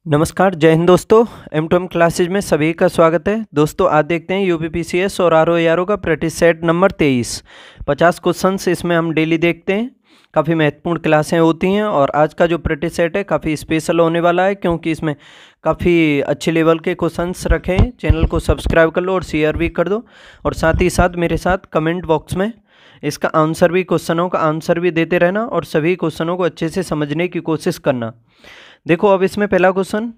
नमस्कार, जय हिंद दोस्तों। M2M क्लासेज में सभी का स्वागत है। दोस्तों आज देखते हैं यूपीपीसीएस और आरओ का प्रैक्टिस सेट नंबर 23। 50 क्वेश्चंस इसमें हम डेली देखते हैं। काफ़ी महत्वपूर्ण क्लासें होती हैं और आज का जो प्रैक्टिस सेट है काफ़ी स्पेशल होने वाला है, क्योंकि इसमें काफ़ी अच्छे लेवल के क्वेश्चंस रखे हैं। चैनल को सब्सक्राइब कर लो और शेयर भी कर दो, और साथ ही साथ मेरे साथ कमेंट बॉक्स में इसका आंसर भी, क्वेश्चनों का आंसर भी देते रहना और सभी क्वेश्चनों को अच्छे से समझने की कोशिश करना। देखो अब इसमें पहला क्वेश्चन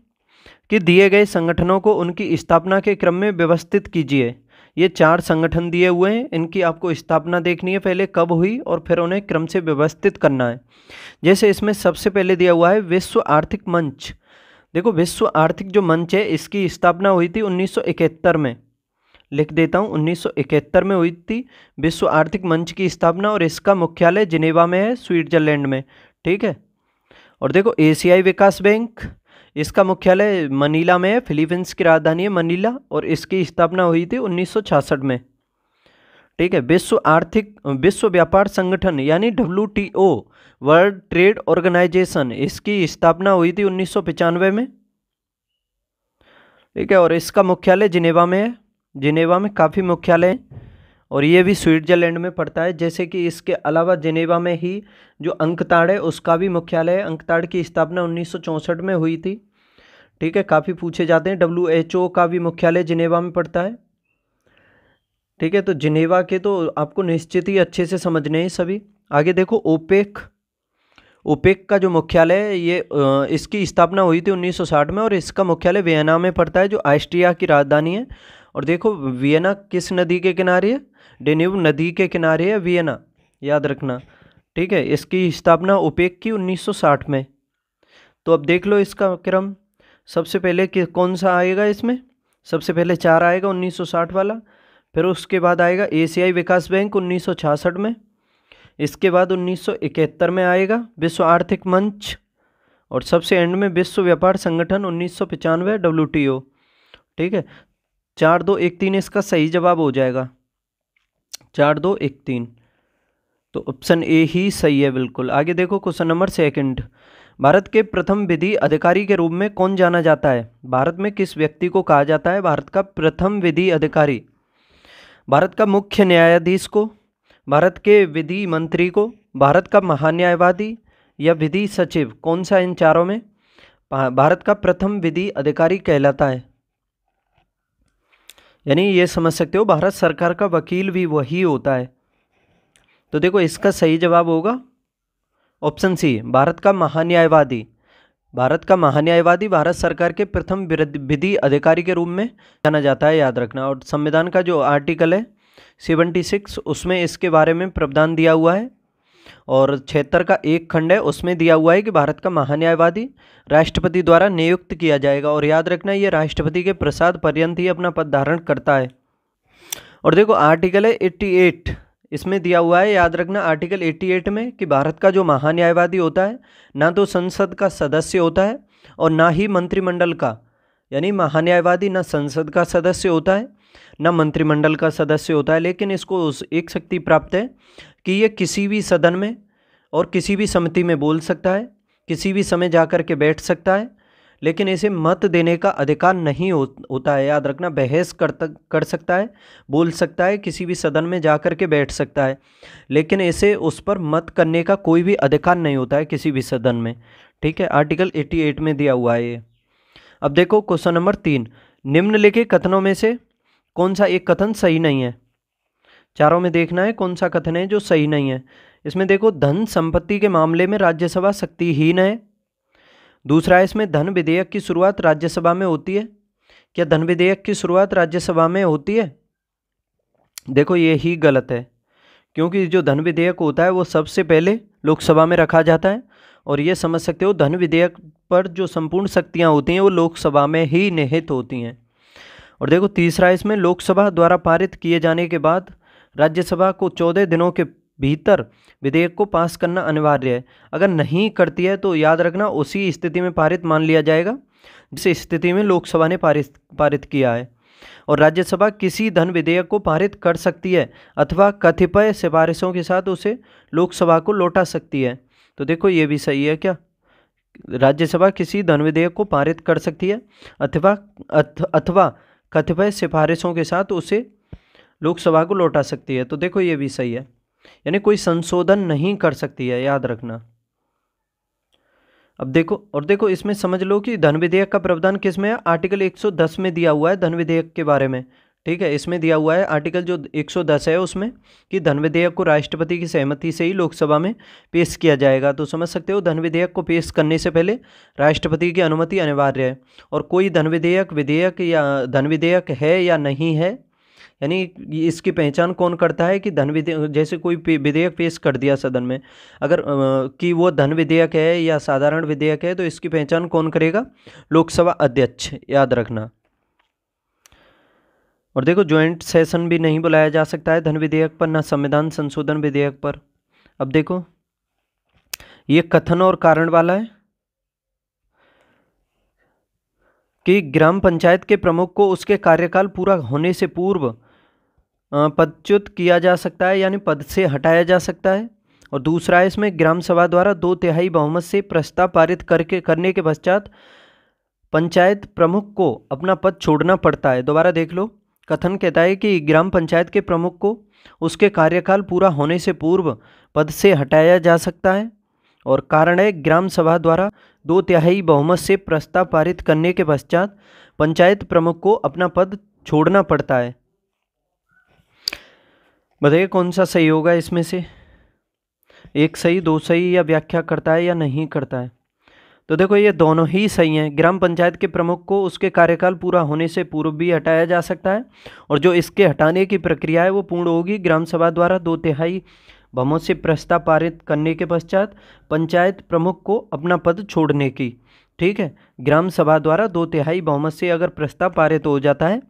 कि दिए गए संगठनों को उनकी स्थापना के क्रम में व्यवस्थित कीजिए। ये 4 संगठन दिए हुए हैं, इनकी आपको स्थापना देखनी है, पहले कब हुई और फिर उन्हें क्रम से व्यवस्थित करना है। जैसे इसमें सबसे पहले दिया हुआ है विश्व आर्थिक मंच। देखो विश्व आर्थिक जो मंच है इसकी स्थापना हुई थी 1971 में। लिख देता हूँ, 1971 में हुई थी विश्व आर्थिक मंच की स्थापना, और इसका मुख्यालय जिनेवा में है, स्विट्जरलैंड में। ठीक है। और देखो एशियाई विकास बैंक, इसका मुख्यालय मनीला में है, फिलीपींस की राजधानी है मनीला, और इसकी स्थापना हुई थी 1966 में। ठीक है। विश्व व्यापार संगठन यानी WTO, वर्ल्ड ट्रेड ऑर्गेनाइजेशन, इसकी स्थापना हुई थी 1995 में। ठीक है। और इसका मुख्यालय जिनेवा में है। जिनेवा में काफ़ी मुख्यालय है, और ये भी स्विट्जरलैंड में पड़ता है। जैसे कि इसके अलावा जिनेवा में ही जो अंकताड़ है उसका भी मुख्यालय है। अंकताड़ की स्थापना 1964 में हुई थी। ठीक है, काफ़ी पूछे जाते हैं। WHO का भी मुख्यालय जिनेवा में पड़ता है। ठीक है, तो जिनेवा के तो आपको निश्चित ही अच्छे से समझने हैं सभी। आगे देखो ओपेक। ओपेक का जो मुख्यालय है ये इसकी स्थापना हुई थी 1960 में, और इसका मुख्यालय वियना में पड़ता है, जो ऑस्ट्रिया की राजधानी है। और देखो वियना किस नदी के किनारे है? डेन्यूब नदी के किनारे है वियना, याद रखना। ठीक है, इसकी स्थापना ओपेक की 1960 में। तो अब देख लो इसका क्रम। सबसे पहले कौन सा आएगा इसमें? सबसे पहले 4 आएगा 1960 वाला, फिर उसके बाद आएगा एशियाई विकास बैंक 1966 में, इसके बाद 1971 में आएगा विश्व आर्थिक मंच, और सबसे एंड में विश्व व्यापार संगठन 1995 WTO। ठीक है, 4 2 1 3 इसका सही जवाब हो जाएगा। 4 2 1 3, तो ऑप्शन ए ही सही है बिल्कुल। आगे देखो क्वेश्चन नंबर 2। भारत के प्रथम विधि अधिकारी के रूप में कौन जाना जाता है? भारत में किस व्यक्ति को कहा जाता है भारत का प्रथम विधि अधिकारी? भारत का मुख्य न्यायाधीश को, भारत के विधि मंत्री को, भारत का महान्यायवादी, या विधि सचिव? कौन सा इन चारों में भारत का प्रथम विधि अधिकारी कहलाता है? यानी ये समझ सकते हो भारत सरकार का वकील भी वही होता है। तो देखो इसका सही जवाब होगा ऑप्शन सी, भारत का महान्यायवादी। भारत का महान्यायवादी भारत सरकार के प्रथम विधि अधिकारी के रूप में जाना जाता है, याद रखना। और संविधान का जो आर्टिकल है 76 उसमें इसके बारे में प्रावधान दिया हुआ है, और 76 का एक खंड है उसमें दिया हुआ है कि भारत का महान्यायवादी राष्ट्रपति द्वारा नियुक्त किया जाएगा। और याद रखना ये राष्ट्रपति के प्रसाद पर्यंत ही अपना पद धारण करता है। और देखो आर्टिकल है 88, इसमें दिया हुआ है, याद रखना, आर्टिकल 88 में कि भारत का जो महान्यायवादी होता है ना तो संसद का सदस्य होता है और ना ही मंत्रिमंडल का। यानी महान्यायवादी ना संसद का सदस्य होता है ना मंत्रिमंडल का सदस्य होता है, लेकिन इसको एक शक्ति प्राप्त है कि ये किसी भी सदन में और किसी भी समिति में बोल सकता है, किसी भी समय जाकर के बैठ सकता है, लेकिन इसे मत देने का अधिकार नहीं होता है। याद रखना, बहस कर सकता है, बोल सकता है, किसी भी सदन में जाकर के बैठ सकता है, लेकिन इसे उस पर मत करने का कोई भी अधिकार नहीं होता है किसी भी सदन में। ठीक है, आर्टिकल 88 में दिया हुआ है ये। अब देखो क्वेश्चन नंबर 3। निम्नलिखित कथनों में से कौन सा एक कथन सही नहीं है? चारों में देखना है कौन सा कथन है जो सही नहीं है। इसमें देखो धन संपत्ति के मामले में राज्यसभा शक्तिहीन है। दूसरा है इसमें धन विधेयक की शुरुआत राज्यसभा में होती है। क्या धन विधेयक की शुरुआत राज्यसभा में होती है? देखो ये ही गलत है, क्योंकि जो धन विधेयक होता है वो सबसे पहले लोकसभा में रखा जाता है, और ये समझ सकते हो धन विधेयक पर जो संपूर्ण शक्तियाँ होती हैं वो लोकसभा में ही निहित होती हैं। और देखो तीसरा इसमें लोकसभा द्वारा पारित किए जाने के बाद राज्यसभा को 14 दिनों के भीतर विधेयक को पास करना अनिवार्य है। अगर नहीं करती है तो याद रखना उसी स्थिति में पारित मान लिया जाएगा जिस स्थिति में लोकसभा ने पारित किया है। और राज्यसभा किसी धन विधेयक को पारित कर सकती है अथवा कतिपय सिफारिशों के साथ उसे लोकसभा को लौटा सकती है। तो देखो ये भी सही है क्या, राज्यसभा किसी धन विधेयक को पारित कर सकती है अथवा कतिपय सिफारिशों के साथ उसे लोकसभा को लौटा सकती है। तो देखो ये भी सही है, यानी कोई संशोधन नहीं कर सकती है, याद रखना। अब देखो इसमें समझ लो कि धन विधेयक का प्रावधान किस में है, आर्टिकल 110 में दिया हुआ है धन विधेयक के बारे में। ठीक है, इसमें दिया हुआ है आर्टिकल जो 110 है उसमें कि धन विधेयक को राष्ट्रपति की सहमति से ही लोकसभा में पेश किया जाएगा। तो समझ सकते हो धन विधेयक को पेश करने से पहले राष्ट्रपति की अनुमति अनिवार्य है। और कोई धन विधेयक या धन विधेयक है या नहीं है, यानी इसकी पहचान कौन करता है कि धन विधेयक, जैसे कोई विधेयक पेश कर दिया सदन में, अगर कि वो धन विधेयक है या साधारण विधेयक है, तो इसकी पहचान कौन करेगा, लोकसभा अध्यक्ष, याद रखना। और देखो ज्वाइंट सेशन भी नहीं बुलाया जा सकता है धन विधेयक पर, ना संविधान संशोधन विधेयक पर। अब देखो ये कथन और कारण वाला है कि ग्राम पंचायत के प्रमुख को उसके कार्यकाल पूरा होने से पूर्व पदच्युत किया जा सकता है, यानी पद से हटाया जा सकता है। और दूसरा है इसमें ग्राम सभा द्वारा 2/3 बहुमत से प्रस्ताव पारित करने के पश्चात पंचायत प्रमुख को अपना पद छोड़ना पड़ता है। दोबारा देख लो, कथन कहता है कि ग्राम पंचायत के प्रमुख को उसके कार्यकाल पूरा होने से पूर्व पद से हटाया जा सकता है, और कारण है ग्राम सभा द्वारा 2/3 बहुमत से प्रस्ताव पारित करने के पश्चात पंचायत प्रमुख को अपना पद छोड़ना पड़ता है। बताइए कौन सा सही होगा इसमें से, एक सही, दो सही, या व्याख्या करता है या नहीं करता है। तो देखो ये दोनों ही सही हैं। ग्राम पंचायत के प्रमुख को उसके कार्यकाल पूरा होने से पूर्व भी हटाया जा सकता है, और जो इसके हटाने की प्रक्रिया है वो पूर्ण होगी ग्राम सभा द्वारा 2/3 बहुमत से प्रस्ताव पारित करने के पश्चात पंचायत प्रमुख को अपना पद छोड़ने की। ठीक है, ग्राम सभा द्वारा 2/3 बहुमत से अगर प्रस्ताव पारित हो जाता है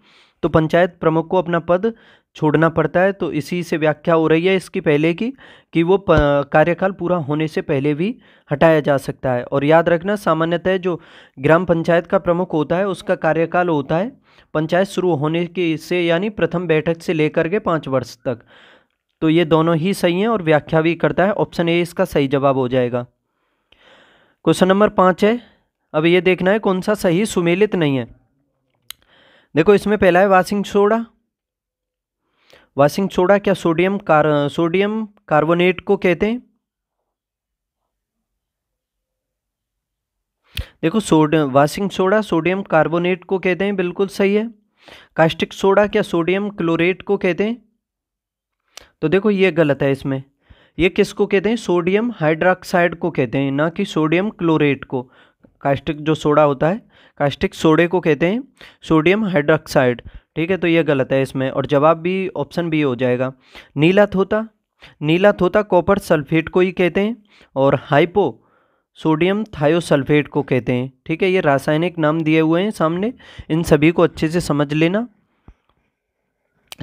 तो पंचायत प्रमुख को अपना पद छोड़ना पड़ता है। तो इसी से व्याख्या हो रही है इसकी पहले की कि वो कार्यकाल पूरा होने से पहले भी हटाया जा सकता है। और याद रखना सामान्यतः जो ग्राम पंचायत का प्रमुख होता है उसका कार्यकाल होता है पंचायत शुरू होने के से, यानी प्रथम बैठक से लेकर के 5 वर्ष तक। तो ये दोनों ही सही हैं और व्याख्या भी करता है। ऑप्शन ए इसका सही जवाब हो जाएगा। क्वेश्चन नंबर 5 है, अब ये देखना है कौन सा सही सुमेलित नहीं है। देखो इसमें पहला है वाशिंग सोडा। वाशिंग सोडा क्या सोडियम कार्बोनेट को कहते हैं? देखो वाशिंग सोडा सोडियम कार्बोनेट को कहते हैं, बिल्कुल सही है। कास्टिक सोडा क्या सोडियम क्लोरेट को कहते हैं? तो देखो ये गलत है इसमें। ये किसको कहते हैं? सोडियम हाइड्रोक्साइड को कहते हैं, ना कि सोडियम क्लोरेट को। कास्टिक जो सोडा होता है, कास्टिक सोडे को कहते हैं सोडियम हाइड्रोक्साइड। ठीक है, तो ये गलत है इसमें, और जवाब भी ऑप्शन बी हो जाएगा। नीला थोता कॉपर सल्फेट को ही कहते हैं, और हाइपो सोडियम थायोसल्फेट को कहते हैं। ठीक है, ये रासायनिक नाम दिए हुए हैं सामने, इन सभी को अच्छे से समझ लेना।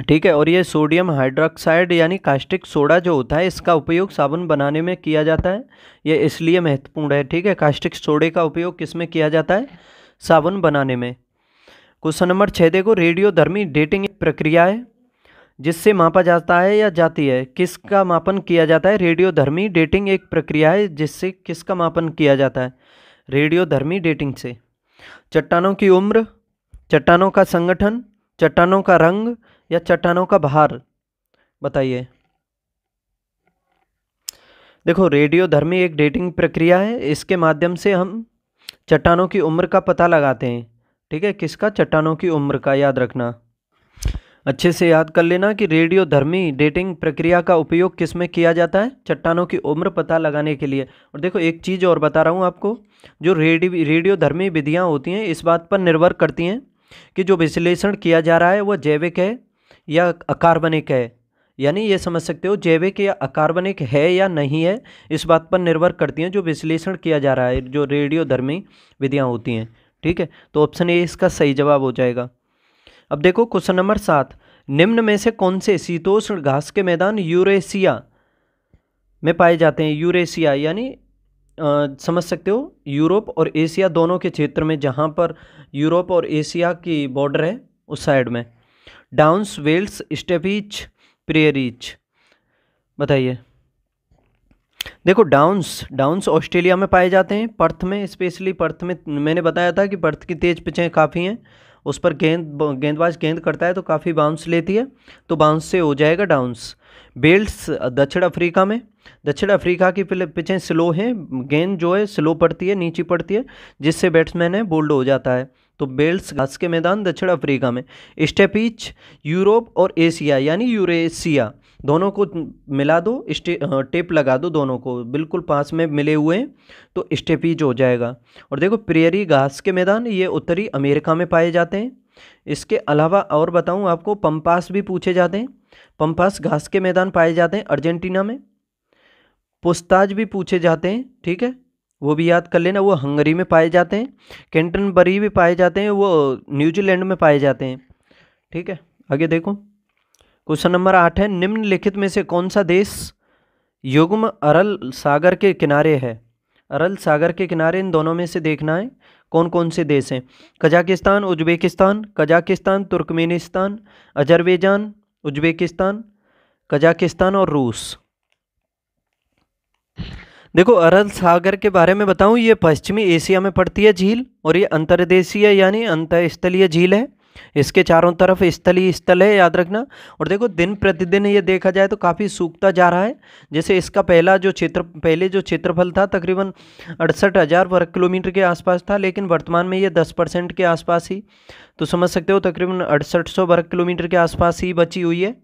ठीक है, और ये सोडियम हाइड्रोक्साइड यानी कास्टिक सोडा जो होता है इसका उपयोग साबुन बनाने में किया जाता है, ये इसलिए महत्वपूर्ण है। ठीक है, कास्टिक सोडे का उपयोग किस में किया जाता है? साबुन बनाने में। क्वेश्चन नंबर 6 देखो, रेडियोधर्मी डेटिंग एक प्रक्रिया है जिससे मापा जाता है या जाती है, किसका मापन किया जाता है? रेडियोधर्मी डेटिंग एक प्रक्रिया है जिससे किसका मापन किया जाता है? रेडियोधर्मी डेटिंग से। चट्टानों की उम्र, चट्टानों का संगठन, चट्टानों का रंग, या चट्टानों का भार, बताइए। देखो रेडियोधर्मी एक डेटिंग प्रक्रिया है, इसके माध्यम से हम चट्टानों की उम्र का पता लगाते हैं। ठीक है, किसका? चट्टानों की उम्र का, याद रखना। अच्छे से याद कर लेना कि रेडियोधर्मी डेटिंग प्रक्रिया का उपयोग किस में किया जाता है? चट्टानों की उम्र पता लगाने के लिए। और देखो एक चीज़ और बता रहा हूँ आपको, जो रेडियोधर्मी विधियाँ होती हैं इस बात पर निर्भर करती हैं कि जो विश्लेषण किया जा रहा है वह जैविक है या अकार्बनिक है। यानी ये समझ सकते हो जैविक या अकार्बनिक है या नहीं है, इस बात पर निर्भर करती हैं जो विश्लेषण किया जा रहा है, जो रेडियोधर्मी विधियाँ होती हैं। ठीक है, तो ऑप्शन ए इसका सही जवाब हो जाएगा। अब देखो क्वेश्चन नंबर 7, निम्न में से कौन से शीतोष्ण घास के मैदान यूरेशिया में पाए जाते हैं? यूरेशिया यानी समझ सकते हो यूरोप और एशिया दोनों के क्षेत्र में, जहाँ पर यूरोप और एशिया की बॉर्डर है उस साइड में। डाउन्स, वेल्स, स्टेपीज, प्रेरीज, बताइए। देखो डाउन्स डाउन्स ऑस्ट्रेलिया में पाए जाते हैं, पर्थ में, स्पेशली पर्थ में। मैंने बताया था कि पर्थ की तेज पिचें काफ़ी हैं, उस पर गेंदबाज गेंद करता है तो काफ़ी बाउंस लेती है, तो बाउंस से हो जाएगा डाउन्स। बेल्ट्स दक्षिण अफ्रीका में, दक्षिण अफ्रीका की पिचें स्लो हैं, गेंद जो है स्लो पड़ती है, नीची पड़ती है, जिससे बैट्समैन है बोल्ड हो जाता है। तो बेल्ट्स घास के मैदान दक्षिण अफ्रीका में। स्टेपिच यूरोप और एशिया यानी यूरेशिया, दोनों को मिला दो, टेप लगा दो, दोनों को बिल्कुल पास में मिले हुए हैं तो स्टेपीज हो जाएगा। और देखो प्रेयरी घास के मैदान ये उत्तरी अमेरिका में पाए जाते हैं। इसके अलावा और बताऊं आपको, पंपास भी पूछे जाते हैं, पंपास घास के मैदान पाए जाते हैं अर्जेंटीना में। पुस्ताज भी पूछे जाते हैं, ठीक है, वो भी याद कर लेना, वो हंगरी में पाए जाते हैं। कैंटरबरी भी पाए जाते हैं, वो न्यूजीलैंड में पाए जाते हैं, ठीक है। आगे देखो, क्वेश्चन नंबर 8 है, निम्नलिखित में से कौन सा देश युग्म अरल सागर के किनारे है? अरल सागर के किनारे इन दोनों में से देखना है कौन कौन से देश हैं। Kazakhstan, Uzbekistan, Kazakhstan, Turkmenistan, Azerbaijan, Uzbekistan, Kazakhstan और रूस। देखो अरल सागर के बारे में बताऊं, ये पश्चिमी एशिया में पड़ती है झील, और ये अंतर्देशीय यानी अंतःस्थलीय झील है। इसके चारों तरफ स्थलीय स्थल है, याद रखना। और देखो दिन प्रतिदिन ये देखा जाए तो काफ़ी सूखता जा रहा है। जैसे इसका पहले जो क्षेत्रफल था तकरीबन 68,000 वर्ग किलोमीटर के आसपास था, लेकिन वर्तमान में ये 10% के आसपास ही, तो समझ सकते हो तकरीबन 6800 वर्ग किलोमीटर के आसपास ही बची हुई है।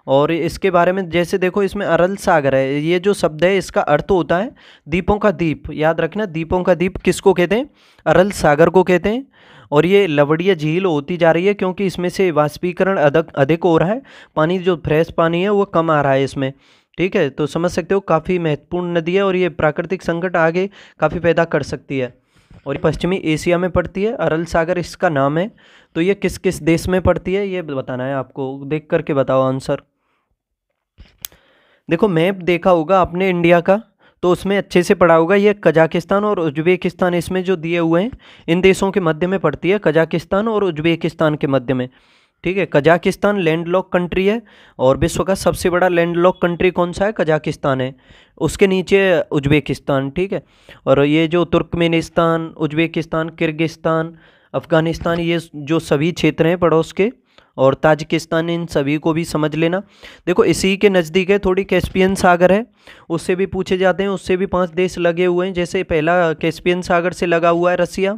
और इसके बारे में जैसे देखो, इसमें अरल सागर है, ये जो शब्द है इसका अर्थ होता है द्वीपों का द्वीप, याद रखना, द्वीपों का द्वीप किसको कहते हैं? अरल सागर को कहते हैं। और ये लवड़ीय झील होती जा रही है क्योंकि इसमें से वाष्पीकरण अधिक हो रहा है, पानी जो फ्रेश पानी है वो कम आ रहा है इसमें, ठीक है। तो समझ सकते हो काफ़ी महत्वपूर्ण नदी है, और ये प्राकृतिक संकट आगे काफ़ी पैदा कर सकती है। और ये पश्चिमी एशिया में पड़ती है, अरल सागर इसका नाम है। तो ये किस किस देश में पड़ती है ये बताना है आपको, देख करके बताओ आंसर। देखो मैप देखा होगा आपने इंडिया का, तो उसमें अच्छे से पढ़ा होगा, ये कजाकिस्तान और उज्बेकिस्तान इसमें जो दिए हुए हैं, इन देशों के मध्य में पड़ती है, कजाकिस्तान और उज्बेकिस्तान के मध्य में, ठीक है। कजाकिस्तान लैंडलॉक कंट्री है, और विश्व का सबसे बड़ा लैंडलॉक कंट्री कौन सा है? कजाकिस्तान है। उसके नीचे उज्बेकिस्तान, ठीक है। और ये जो तुर्कमेनिस्तान, उज्बेकिस्तान, किर्गिस्तान, अफगानिस्तान, ये जो सभी क्षेत्र हैं पड़ोस के, और ताजिकिस्तान, इन सभी को भी समझ लेना। देखो इसी के नज़दीक है, थोड़ी कैस्पियन सागर है, उससे भी पूछे जाते हैं, उससे भी 5 देश लगे हुए हैं। जैसे पहला कैस्पियन सागर से लगा हुआ है रसिया,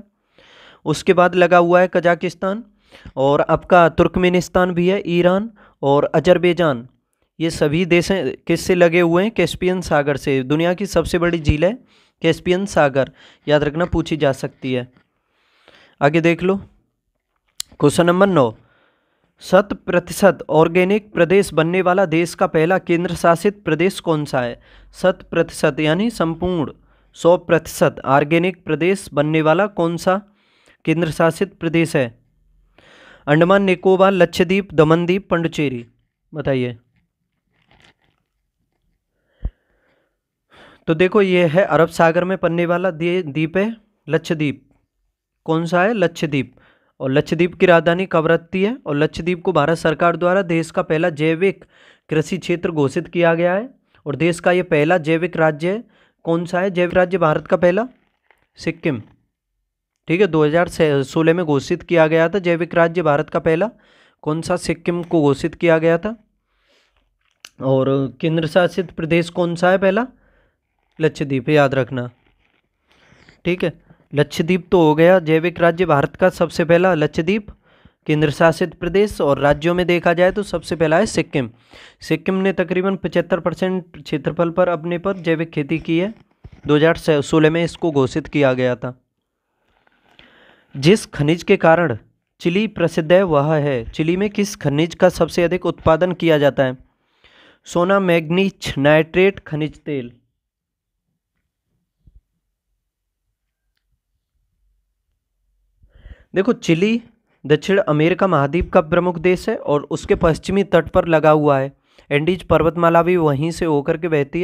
उसके बाद लगा हुआ है कजाकिस्तान, और आपका तुर्कमेनिस्तान भी है, ईरान और अजरबैजान, ये सभी देश हैं किससे लगे हुए हैं? कैस्पियन सागर से। दुनिया की सबसे बड़ी झील है कैस्पियन सागर, याद रखना, पूछी जा सकती है। आगे देख लो, क्वेश्चन नंबर 9, 100% ऑर्गेनिक प्रदेश बनने वाला देश का पहला केंद्र शासित प्रदेश कौन सा है? 100% यानी संपूर्ण 100% ऑर्गेनिक प्रदेश बनने वाला कौन सा केंद्र शासित प्रदेश है? अंडमान निकोबार, लक्षद्वीप, दमनदीप, पुडुचेरी, बताइए। तो देखो ये है अरब सागर में पड़ने वाला द्वीप है लक्षद्वीप। कौन सा है? लक्षद्वीप। और लक्षद्वीप की राजधानी कवरत्ती है, और लक्षद्वीप को भारत सरकार द्वारा देश का पहला जैविक कृषि क्षेत्र घोषित किया गया है, और देश का ये पहला जैविक राज्य है। कौन सा है जैविक राज्य भारत का पहला? सिक्किम, ठीक है। 2016 में घोषित किया गया था जैविक राज्य भारत का पहला, कौन सा? सिक्किम को घोषित किया गया था। और केंद्र शासित प्रदेश कौन सा है पहला? लक्षद्वीप, याद रखना, ठीक है। लक्षद्वीप तो हो गया जैविक राज्य भारत का सबसे पहला, लक्षद्वीप केंद्र शासित प्रदेश। और राज्यों में देखा जाए तो सबसे पहला है सिक्किम। सिक्किम ने तकरीबन 75% क्षेत्रफल पर अपने पर जैविक खेती की है, 2016 में इसको घोषित किया गया था। जिस खनिज के कारण चिली प्रसिद्ध है वह है, चिली में किस खनिज का सबसे अधिक उत्पादन किया जाता है? सोना, मैग्नीज, नाइट्रेट, खनिज तेल। देखो चिली दक्षिण अमेरिका महाद्वीप का प्रमुख देश है, और उसके पश्चिमी तट पर लगा हुआ है। एंडीज पर्वतमाला भी वहीं से होकर के बहती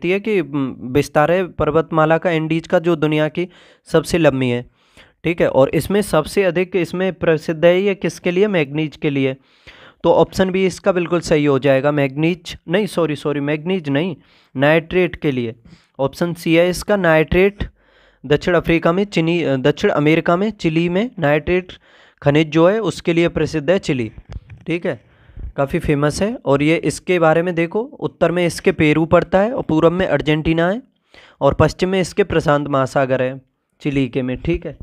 है कि विस्तार पर्वतमाला का, एंडीज का, जो दुनिया की सबसे लंबी है, ठीक है। और इसमें सबसे अधिक इसमें प्रसिद्ध है ये किसके लिए? मैग्नीज के लिए। तो ऑप्शन बी इसका बिल्कुल सही हो जाएगा। मैग्नीज नहीं, सॉरी मैग्नीज नहीं, नाइट्रेट के लिए ऑप्शन सी है इसका, नाइट्रेट। दक्षिण अफ्रीका में दक्षिण अमेरिका में चिली में नाइट्रेट खनिज जो है उसके लिए प्रसिद्ध है चिली। ठीक है, काफ़ी फेमस है। और ये इसके बारे में देखो, उत्तर में इसके पेरू पड़ता है और पूर्व में अर्जेंटीना है और पश्चिम में इसके प्रशांत महासागर है चिली के में। ठीक है,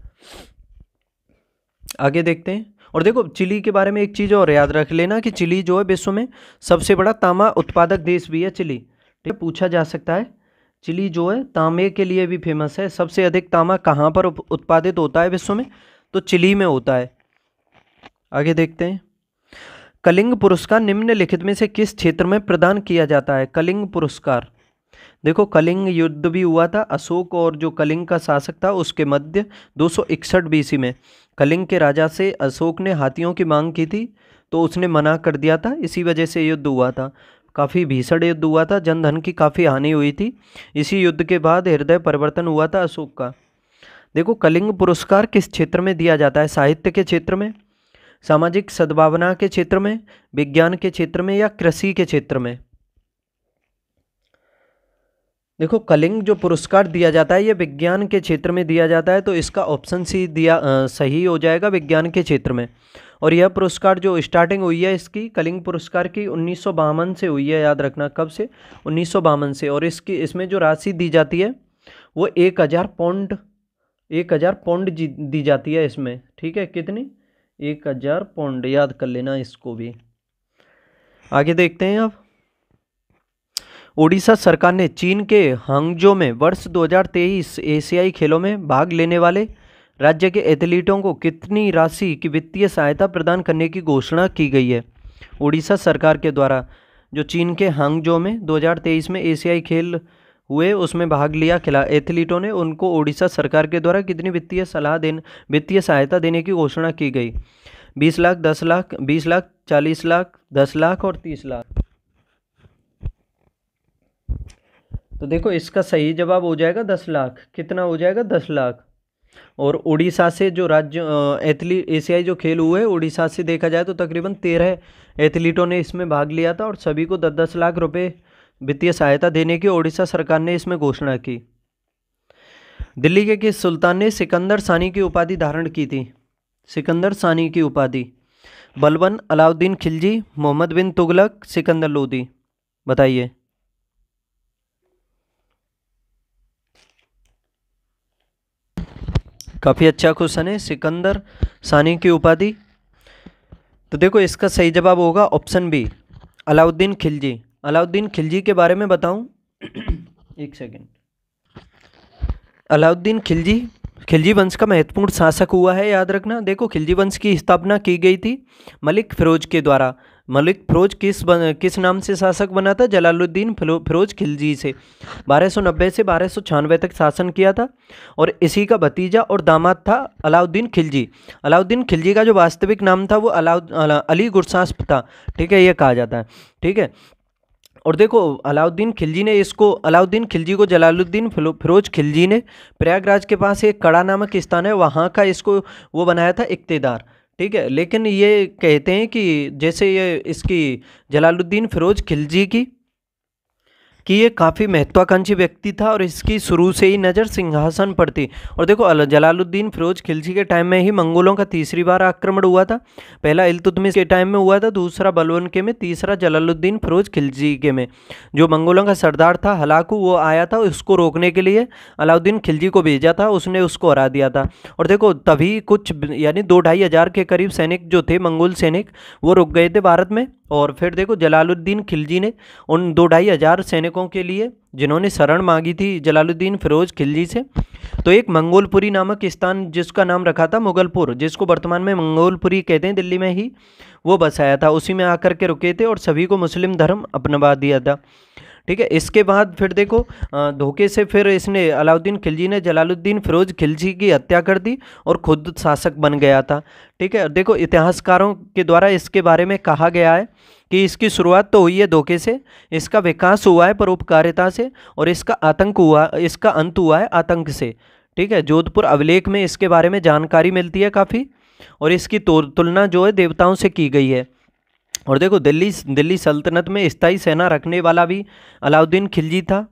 आगे देखते हैं। और देखो चिली के बारे में एक चीज़ और याद रख लेना कि चिली जो है विश्व में सबसे बड़ा तांबा उत्पादक देश भी है चिली। ठीक है, पूछा जा सकता है। चिली जो है तांबे के लिए भी फेमस है। सबसे अधिक तांबा कहाँ पर उत्पादित होता है विश्व में? तो चिली में होता है। आगे देखते हैं। कलिंग पुरस्कार निम्नलिखित में से किस क्षेत्र में प्रदान किया जाता है? कलिंग पुरस्कार, देखो कलिंग युद्ध भी हुआ था अशोक और जो कलिंग का शासक था उसके मध्य 261 बीसी में। कलिंग के राजा से अशोक ने हाथियों की मांग की थी तो उसने मना कर दिया था, इसी वजह से युद्ध हुआ था। काफ़ी भीषण युद्ध हुआ था, जन धन की काफ़ी हानि हुई थी। इसी युद्ध के बाद हृदय परिवर्तन हुआ था अशोक का। देखो कलिंग पुरस्कार किस क्षेत्र में दिया जाता है? साहित्य के क्षेत्र में, सामाजिक सद्भावना के क्षेत्र में, विज्ञान के क्षेत्र में या कृषि के क्षेत्र में? देखो कलिंग जो पुरस्कार दिया जाता है ये विज्ञान के क्षेत्र में दिया जाता है, तो इसका ऑप्शन सी सही हो जाएगा, विज्ञान के क्षेत्र में। और यह पुरस्कार जो स्टार्टिंग हुई है इसकी कलिंग पुरस्कार की 1952 से हुई है, याद रखना। कब से? 1952 से। और इसमें जो राशि दी जाती है वो 1000 पौंड दी जाती है इसमें। ठीक है, कितनी? 1000 पौंड, याद कर लेना इसको भी। आगे देखते हैं अब। ओडिशा सरकार ने चीन के हांगजो में वर्ष 2023 एशियाई खेलों में भाग लेने वाले राज्य के एथलीटों को कितनी राशि की वित्तीय सहायता प्रदान करने की घोषणा की गई है? ओडिशा सरकार के द्वारा जो चीन के हांगजो में 2023 में एशियाई खेल हुए उसमें भाग लिया एथलीटों ने, उनको ओडिशा सरकार के द्वारा कितनी वित्तीय सहायता देने की घोषणा की गई? 20 लाख, 10 लाख, 20 लाख, 40 लाख, 10 लाख और 30 लाख। तो देखो इसका सही जवाब हो जाएगा 10 लाख। कितना हो जाएगा? 10 लाख। और उड़ीसा से जो राज्य एशियाई जो खेल हुए उड़ीसा से देखा जाए तो तकरीबन 13 एथलीटों ने इसमें भाग लिया था और सभी को 10-10 लाख रुपए वित्तीय सहायता देने की उड़ीसा सरकार ने इसमें घोषणा की। दिल्ली के किस सुल्तान ने सिकंदर सानी की उपाधि धारण की थी? सिकंदर सानी की उपाधि। बलबन, अलाउद्दीन खिलजी, मोहम्मद बिन तुगलक, सिकंदर लोदी, बताइए। काफ़ी अच्छा क्वेश्चन है, सिकंदर सानी की उपाधि। तो देखो इसका सही जवाब होगा ऑप्शन बी, अलाउद्दीन खिलजी। अलाउद्दीन खिलजी के बारे में बताऊं एक सेकेंड। अलाउद्दीन खिलजी वंश का महत्वपूर्ण शासक हुआ है, याद रखना। देखो खिलजी वंश की स्थापना की गई थी मलिक फिरोज के द्वारा। मलिक फिरोज किस नाम से शासक बना था? जलालुद्दीन फिरोज खिलजी से। 1290 से 1296 तक शासन किया था और इसी का भतीजा और दामाद था अलाउद्दीन खिलजी। अलाउद्दीन खिलजी का जो वास्तविक नाम था वो अली गुरसास्प था। ठीक है, ये कहा जाता है। ठीक है, और देखो अलाउद्दीन खिलजी को जलालुद्दीन फिरोज खिलजी ने प्रयागराज के पास एक कड़ा नामक स्थान है वहाँ का इसको वो बनाया था इक्तेदार। ठीक है, लेकिन ये कहते हैं कि जैसे ये इसकी जलालुद्दीन फिरोज खिलजी कि ये काफ़ी महत्वाकांक्षी व्यक्ति था और इसकी शुरू से ही नज़र सिंहासन पर थी। और देखो जलालुद्दीन फिरोज खिलजी के टाइम में ही मंगोलों का तीसरी बार आक्रमण हुआ था। पहला इल्तुतमिश के टाइम में हुआ था, दूसरा बलबन के में, तीसरा जलालुद्दीन फिरोज खिलजी के में। जो मंगोलों का सरदार था हलाकू, वो आया था, उसको रोकने के लिए अलाउद्दीन खिलजी को भेजा था, उसने उसको हरा दिया था। और देखो तभी कुछ यानी 2-2.5 हज़ार के करीब सैनिक जो थे मंगोल सैनिक वो रुक गए थे भारत में। और फिर देखो जलालुद्दीन खिलजी ने उन 2-2.5 हज़ार सैनिकों के लिए जिन्होंने शरण मांगी थी जलालुद्दीन फिरोज खिलजी से, तो एक मंगोलपुरी नामक स्थान जिसका नाम रखा था मुगलपुर, जिसको वर्तमान में मंगोलपुरी कहते हैं, दिल्ली में ही वो बसाया था। उसी में आकर के रुके थे और सभी को मुस्लिम धर्म अपना दिया था। ठीक है, इसके बाद फिर देखो धोखे से फिर इसने अलाउद्दीन खिलजी ने जलालुद्दीन फिरोज खिलजी की हत्या कर दी और खुद शासक बन गया था। ठीक है, देखो इतिहासकारों के द्वारा इसके बारे में कहा गया है कि इसकी शुरुआत तो हुई है धोखे से, इसका विकास हुआ है परोपकारिता से और इसका अंत हुआ है आतंक से। ठीक है, जोधपुर अभिलेख में इसके बारे में जानकारी मिलती है काफ़ी, और इसकी तुलना जो है देवताओं से की गई है। और देखो दिल्ली दिल्ली सल्तनत में स्थायी सेना रखने वाला भी अलाउद्दीन खिलजी था।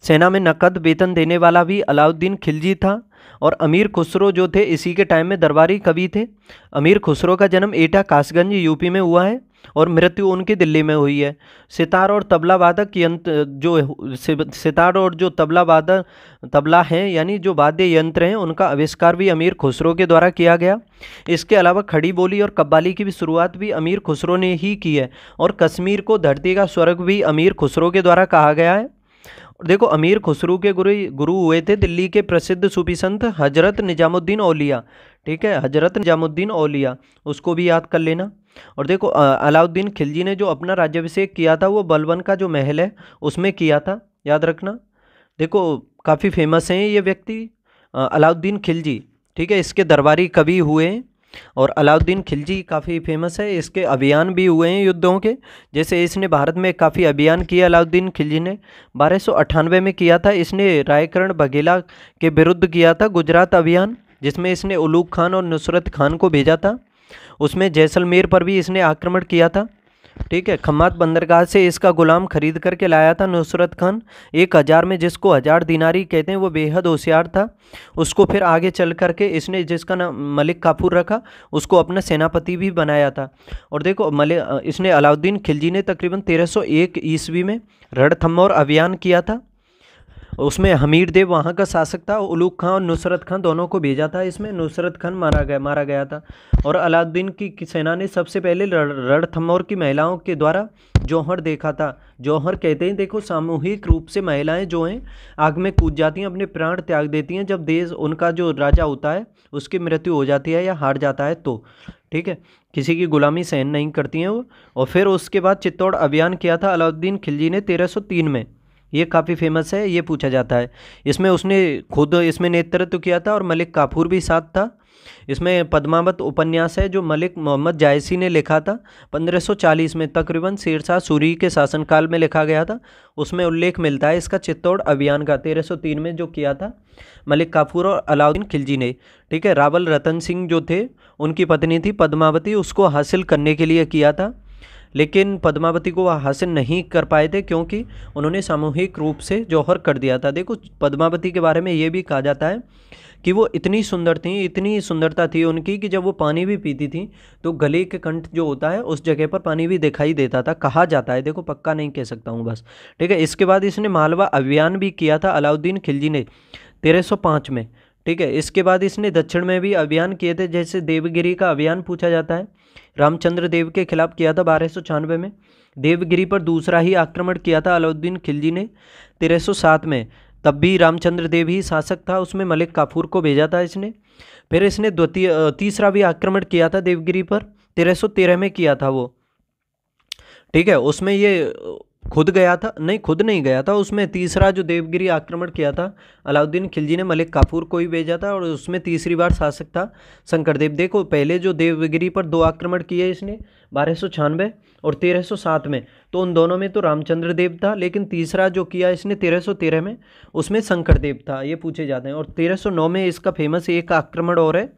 सेना में नकद वेतन देने वाला भी अलाउद्दीन खिलजी था। और अमीर खुसरो जो थे इसी के टाइम में दरबारी कवि थे। अमीर खुसरो का जन्म एटा कासगंज यूपी में हुआ है और मृत्यु उनकी दिल्ली में हुई है। सितार और तबला वादक यंत्र जो सितार और जो तबला वादक तबला हैं यानी जो वाद्य यंत्र हैं उनका आविष्कार भी अमीर खुसरो के द्वारा किया गया। इसके अलावा खड़ी बोली और कव्वाली की भी शुरुआत भी अमीर खुसरो ने ही की है। और कश्मीर को धरती का स्वर्ग भी अमीर खुसरो के द्वारा कहा गया है। देखो अमीर खुसरो के गुरु हुए थे दिल्ली के प्रसिद्ध सूफी संत हजरत निजामुद्दीन औलिया। ठीक है, हजरत निजामुद्दीन औलिया, उसको भी याद कर लेना। और देखो अलाउद्दीन खिलजी ने जो अपना राज्याभिषेक किया था वो बलबन का जो महल है उसमें किया था, याद रखना। देखो काफ़ी फेमस हैं ये व्यक्ति अलाउद्दीन खिलजी। ठीक है, इसके दरबारी कवि हुए हैं और अलाउद्दीन खिलजी काफ़ी फेमस है। इसके अभियान भी हुए हैं युद्धों के, जैसे इसने भारत में काफ़ी अभियान किया अलाउद्दीन खिलजी ने। 1298 में किया था इसने रायकर्ण बघेला के विरुद्ध किया था गुजरात अभियान, जिसमें इसने उलूग खान और नुसरत खान को भेजा था। उसमें जैसलमेर पर भी इसने आक्रमण किया था। ठीक है, खम्मात बंदरगाह से इसका गुलाम खरीद करके लाया था नुसरत खान 1000 में, जिसको 1000 दिनारी कहते हैं। वो बेहद होशियार था। उसको फिर आगे चल करके इसने जिसका नाम मलिक काफूर रखा उसको अपना सेनापति भी बनाया था। और देखो इसने अलाउद्दीन खिलजी ने तकरीबन 1301 ईस्वी में रणथंभौर अभियान किया था। उसमें हमीर देव वहाँ का शासक था। उलूग खां और नुसरत खां दोनों को भेजा था। इसमें नुसरत खान मारा गया था। और अलाउद्दीन की सेना ने सबसे पहले रणथंभौर की महिलाओं के द्वारा जौहर देखा था। जौहर कहते हैं देखो सामूहिक रूप से महिलाएं जो हैं आग में कूद जाती हैं, अपने प्राण त्याग देती हैं जब देश उनका जो राजा होता है उसकी मृत्यु हो जाती है या हार जाता है तो। ठीक है, किसी की गुलामी सहन नहीं करती हैं वो। और फिर उसके बाद चित्तौड़ अभियान किया था अलाउद्दीन खिलजी ने 1303 में। ये काफ़ी फेमस है, ये पूछा जाता है। इसमें उसने खुद इसमें नेतृत्व किया था और मलिक काफूर भी साथ था। इसमें पद्मावत उपन्यास है जो मलिक मोहम्मद जायसी ने लिखा था 1540 में, तकरीबन शेरशाह सूरी के शासनकाल में लिखा गया था। उसमें उल्लेख मिलता है इसका चित्तौड़ अभियान का 1303 में जो किया था मलिक काफूर और अलाउद्दीन खिलजी ने। ठीक है, रावल रतन सिंह जो थे उनकी पत्नी थी पद्मावती, उसको हासिल करने के लिए किया था, लेकिन पद्मावती को वह हासिल नहीं कर पाए थे क्योंकि उन्होंने सामूहिक रूप से जौहर कर दिया था। देखो पद्मावती के बारे में ये भी कहा जाता है कि वो इतनी सुंदर थी, इतनी सुंदरता थी उनकी कि जब वो पानी भी पीती थी तो गले के कंठ जो होता है उस जगह पर पानी भी दिखाई देता था, कहा जाता है। देखो पक्का नहीं कह सकता हूँ बस। ठीक है, इसके बाद इसने मालवा अभियान भी किया था अलाउद्दीन खिलजी ने 1305 में। ठीक है, इसके बाद इसने दक्षिण में भी अभियान किए थे, जैसे देवगिरी का अभियान पूछा जाता है, रामचंद्र देव के खिलाफ किया था 1296 में। देवगिरी पर दूसरा ही आक्रमण किया था अलाउद्दीन खिलजी ने 1307 में, तब भी रामचंद्र देव ही शासक था, उसमें मलिक काफूर को भेजा था इसने। फिर इसने तीसरा भी आक्रमण किया था देवगिरी पर 1313 में किया था वो। ठीक है, उसमें ये खुद गया था, नहीं खुद नहीं गया था, उसमें तीसरा जो देवगिरी आक्रमण किया था अलाउद्दीन खिलजी ने मलिक काफूर को ही भेजा था और उसमें तीसरी बार शासक था शंकरदेव। देखो पहले जो देवगिरी पर 2 आक्रमण किए इसने 1296 और 1307 में, तो उन दोनों में तो रामचंद्र देव था, लेकिन तीसरा जो किया इसने 1313 में उसमें शंकरदेव था, ये पूछे जाते हैं। और 1309 में इसका फेमस एक आक्रमण और है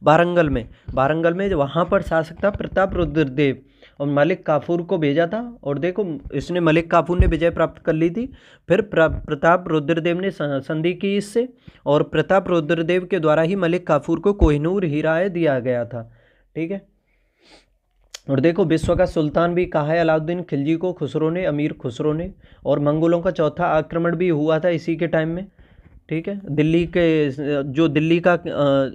वारंगल में। वारंगल में वहाँ पर शासक था प्रताप रुद्रदेव और मलिक काफूर को भेजा था। और देखो इसने मलिक काफूर ने विजय प्राप्त कर ली थी, फिर प्रताप रुद्रदेव ने संधि की इससे, और प्रताप रुद्रदेव के द्वारा ही मलिक काफूर को कोहिनूर हीरा दिया गया था। ठीक है, और देखो विश्व का सुल्तान भी कहा है अलाउद्दीन खिलजी को खुसरो ने, अमीर खुसरो ने। और मंगोलों का चौथा आक्रमण भी हुआ था इसी के टाइम में। ठीक है, दिल्ली का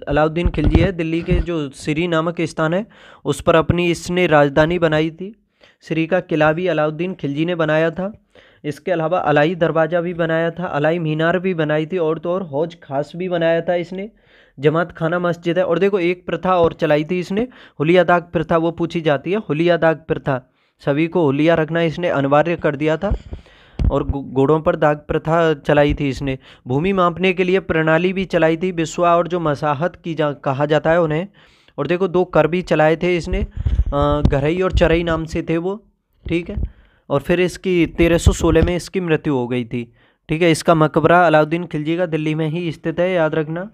अलाउद्दीन खिलजी है, दिल्ली के जो सिरी नामक स्थान है उस पर अपनी इसने राजधानी बनाई थी। सिरी का किला भी अलाउद्दीन खिलजी ने बनाया था। इसके अलावा अलाई दरवाज़ा भी बनाया था, अलाई मीनार भी बनाई थी, और तो और हौज खास भी बनाया था इसने। जमात खाना मस्जिद है। और देखो एक प्रथा और चलाई थी इसने, हुलिया दाग प्रथा, वो पूछी जाती है हुलिया दाग प्रथा, सभी को हुलिया रखना इसने अनिवार्य कर दिया था। और घोड़ों पर दाग प्रथा चलाई थी इसने। भूमि मापने के लिए प्रणाली भी चलाई थी, बिस्वा और जो मसाहत कहा जाता है उन्हें। और देखो 2 कर भी चलाए थे इसने, घरई और चरई नाम से थे वो। ठीक है, और फिर इसकी 1316 में इसकी मृत्यु हो गई थी। ठीक है, इसका मकबरा अलाउद्दीन खिलजी का दिल्ली में ही स्थित है, याद रखना।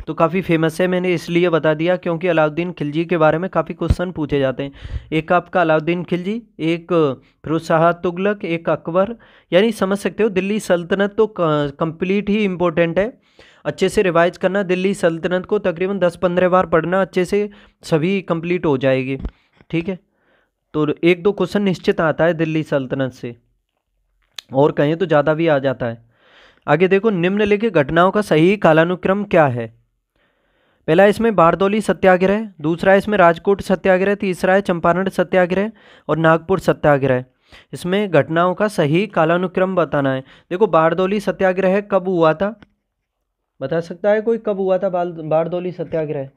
तो काफ़ी फेमस है, मैंने इसलिए बता दिया क्योंकि अलाउद्दीन खिलजी के बारे में काफ़ी क्वेश्चन पूछे जाते हैं। एक आपका अलाउद्दीन खिलजी, एक फिरोज शाह तुगलक, एक अकबर, यानी समझ सकते हो दिल्ली सल्तनत तो कंप्लीट ही इम्पोर्टेंट है। अच्छे से रिवाइज करना, दिल्ली सल्तनत को तकरीबन 10-15 बार पढ़ना अच्छे से, सभी कंप्लीट हो जाएगी। ठीक है, तो एक दो क्वेश्चन निश्चित आता है दिल्ली सल्तनत से, और कहें तो ज़्यादा भी आ जाता है। आगे देखो, निम्नलिखित घटनाओं का सही कालानुक्रम क्या है। पहला इसमें बारदौली सत्याग्रह, दूसरा इसमें राजकोट सत्याग्रह, तीसरा है चंपारण सत्याग्रह और नागपुर सत्याग्रह। इसमें घटनाओं का सही कालानुक्रम बताना है। देखो बारदौली सत्याग्रह कब हुआ था, बता सकता है कोई कब हुआ था बारदौली सत्याग्रह?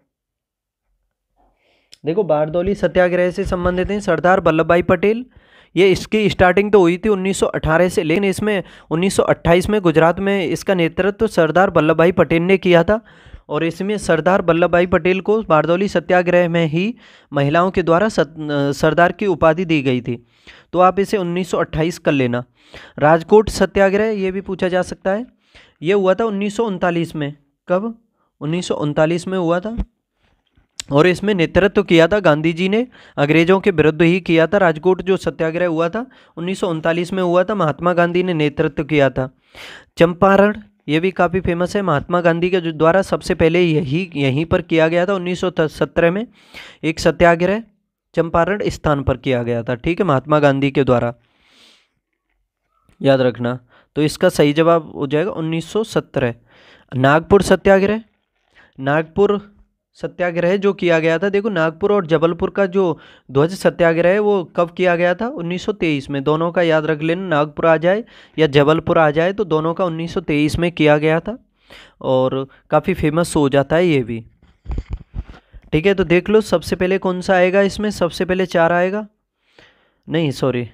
देखो बारदौली सत्याग्रह से संबंधित हैं सरदार वल्लभ भाई पटेल। ये इसकी स्टार्टिंग तो हुई थी 1918 से, लेकिन इसमें 1928 में गुजरात में इसका नेतृत्व सरदार वल्लभ भाई पटेल ने किया था। और इसमें सरदार वल्लभ भाई पटेल को बारदौली सत्याग्रह में ही महिलाओं के द्वारा सरदार की उपाधि दी गई थी। तो आप इसे 1928 कर लेना। राजकोट सत्याग्रह ये भी पूछा जा सकता है, ये हुआ था 1939 में। कब? 1939 में हुआ था, और इसमें नेतृत्व किया था गांधी जी ने, अंग्रेजों के विरुद्ध ही किया था। राजकोट जो सत्याग्रह हुआ था 1939 में हुआ था, महात्मा गांधी ने नेतृत्व किया था। चंपारण ये भी काफ़ी फेमस है, महात्मा गांधी के द्वारा सबसे पहले यहीं पर किया गया था 1917 में एक सत्याग्रह चंपारण स्थान पर किया गया था। ठीक है, महात्मा गांधी के द्वारा, याद रखना। तो इसका सही जवाब हो जाएगा 1917। नागपुर सत्याग्रह, नागपुर सत्याग्रह जो किया गया था, देखो नागपुर और जबलपुर का जो ध्वज सत्याग्रह है वो कब किया गया था? 1923 में। दोनों का याद रख लेना, नागपुर आ जाए या जबलपुर आ जाए तो दोनों का 1923 में किया गया था, और काफ़ी फेमस हो जाता है ये भी। ठीक है, तो देख लो सबसे पहले कौन सा आएगा इसमें, सबसे पहले 4 आएगा, नहीं सॉरी,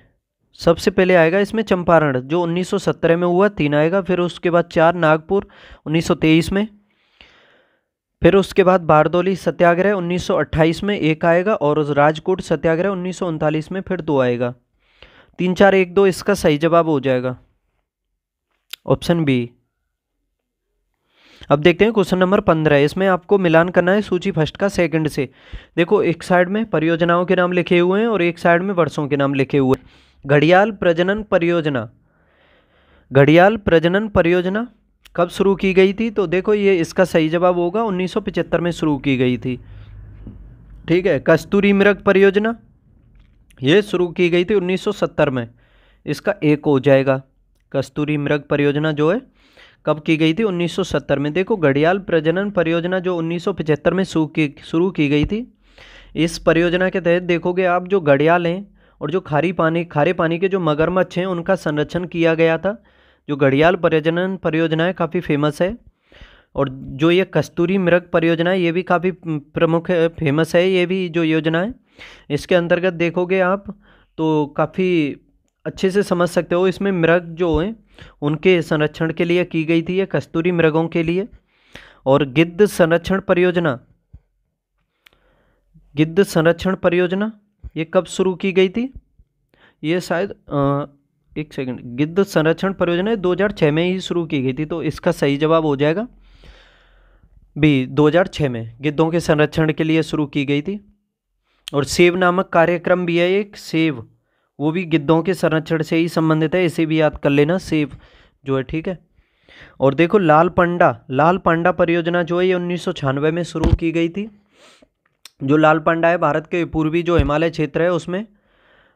सबसे पहले आएगा इसमें चंपारण जो 1917 में हुआ, 3 आएगा, फिर उसके बाद 4 नागपुर 1923 में, फिर उसके बाद बारदौली सत्याग्रह 1928 में 1 आएगा, और उस राजकोट सत्याग्रह 1939 में फिर 2 आएगा। 3, 4, 1, 2 इसका सही जवाब हो जाएगा ऑप्शन बी। अब देखते हैं क्वेश्चन नंबर 15। इसमें आपको मिलान करना है सूची फर्स्ट का सेकंड से। देखो एक साइड में परियोजनाओं के नाम लिखे हुए हैं और एक साइड में वर्षों के नाम लिखे हुए हैं। घड़ियाल प्रजनन परियोजना, घड़ियाल प्रजनन परियोजना कब शुरू की गई थी? तो देखो ये इसका सही जवाब होगा 1975 में शुरू की गई थी। ठीक है, कस्तूरी मृग परियोजना ये शुरू की गई थी 1970 में, इसका 1 हो जाएगा। कस्तूरी मृग परियोजना जो है कब की गई थी? 1970 में। देखो घड़ियाल प्रजनन परियोजना जो 1975 में शुरू की गई थी, इस परियोजना के तहत देखोगे आप जो घड़ियाल हैं और जो खारे पानी के जो मगरमच्छ हैं उनका संरक्षण किया गया था। जो घड़ियाल प्रजनन परियोजना है काफ़ी फेमस है, और जो ये कस्तूरी मृग परियोजना है ये भी काफ़ी प्रमुख है, फेमस है ये भी जो योजना है। इसके अंतर्गत देखोगे आप तो काफ़ी अच्छे से समझ सकते हो, इसमें मृग जो हैं उनके संरक्षण के लिए की गई थी ये कस्तूरी मृगों के लिए। और गिद्ध संरक्षण परियोजना, गिद्ध संरक्षण परियोजना ये कब शुरू की गई थी? ये शायद एक सेकंड, गिद्ध संरक्षण परियोजना 2006 में ही शुरू की गई थी, तो इसका सही जवाब हो जाएगा बी, 2006 में गिद्धों के संरक्षण के लिए शुरू की गई थी। और सेव नामक कार्यक्रम भी है एक, सेव, वो भी गिद्धों के संरक्षण से ही संबंधित है, इसे भी याद कर लेना सेव जो है। ठीक है, और देखो लाल पांडा परियोजना जो है ये 1996 में शुरू की गई थी। जो लाल पांडा है भारत के पूर्वी जो हिमालय क्षेत्र है उसमें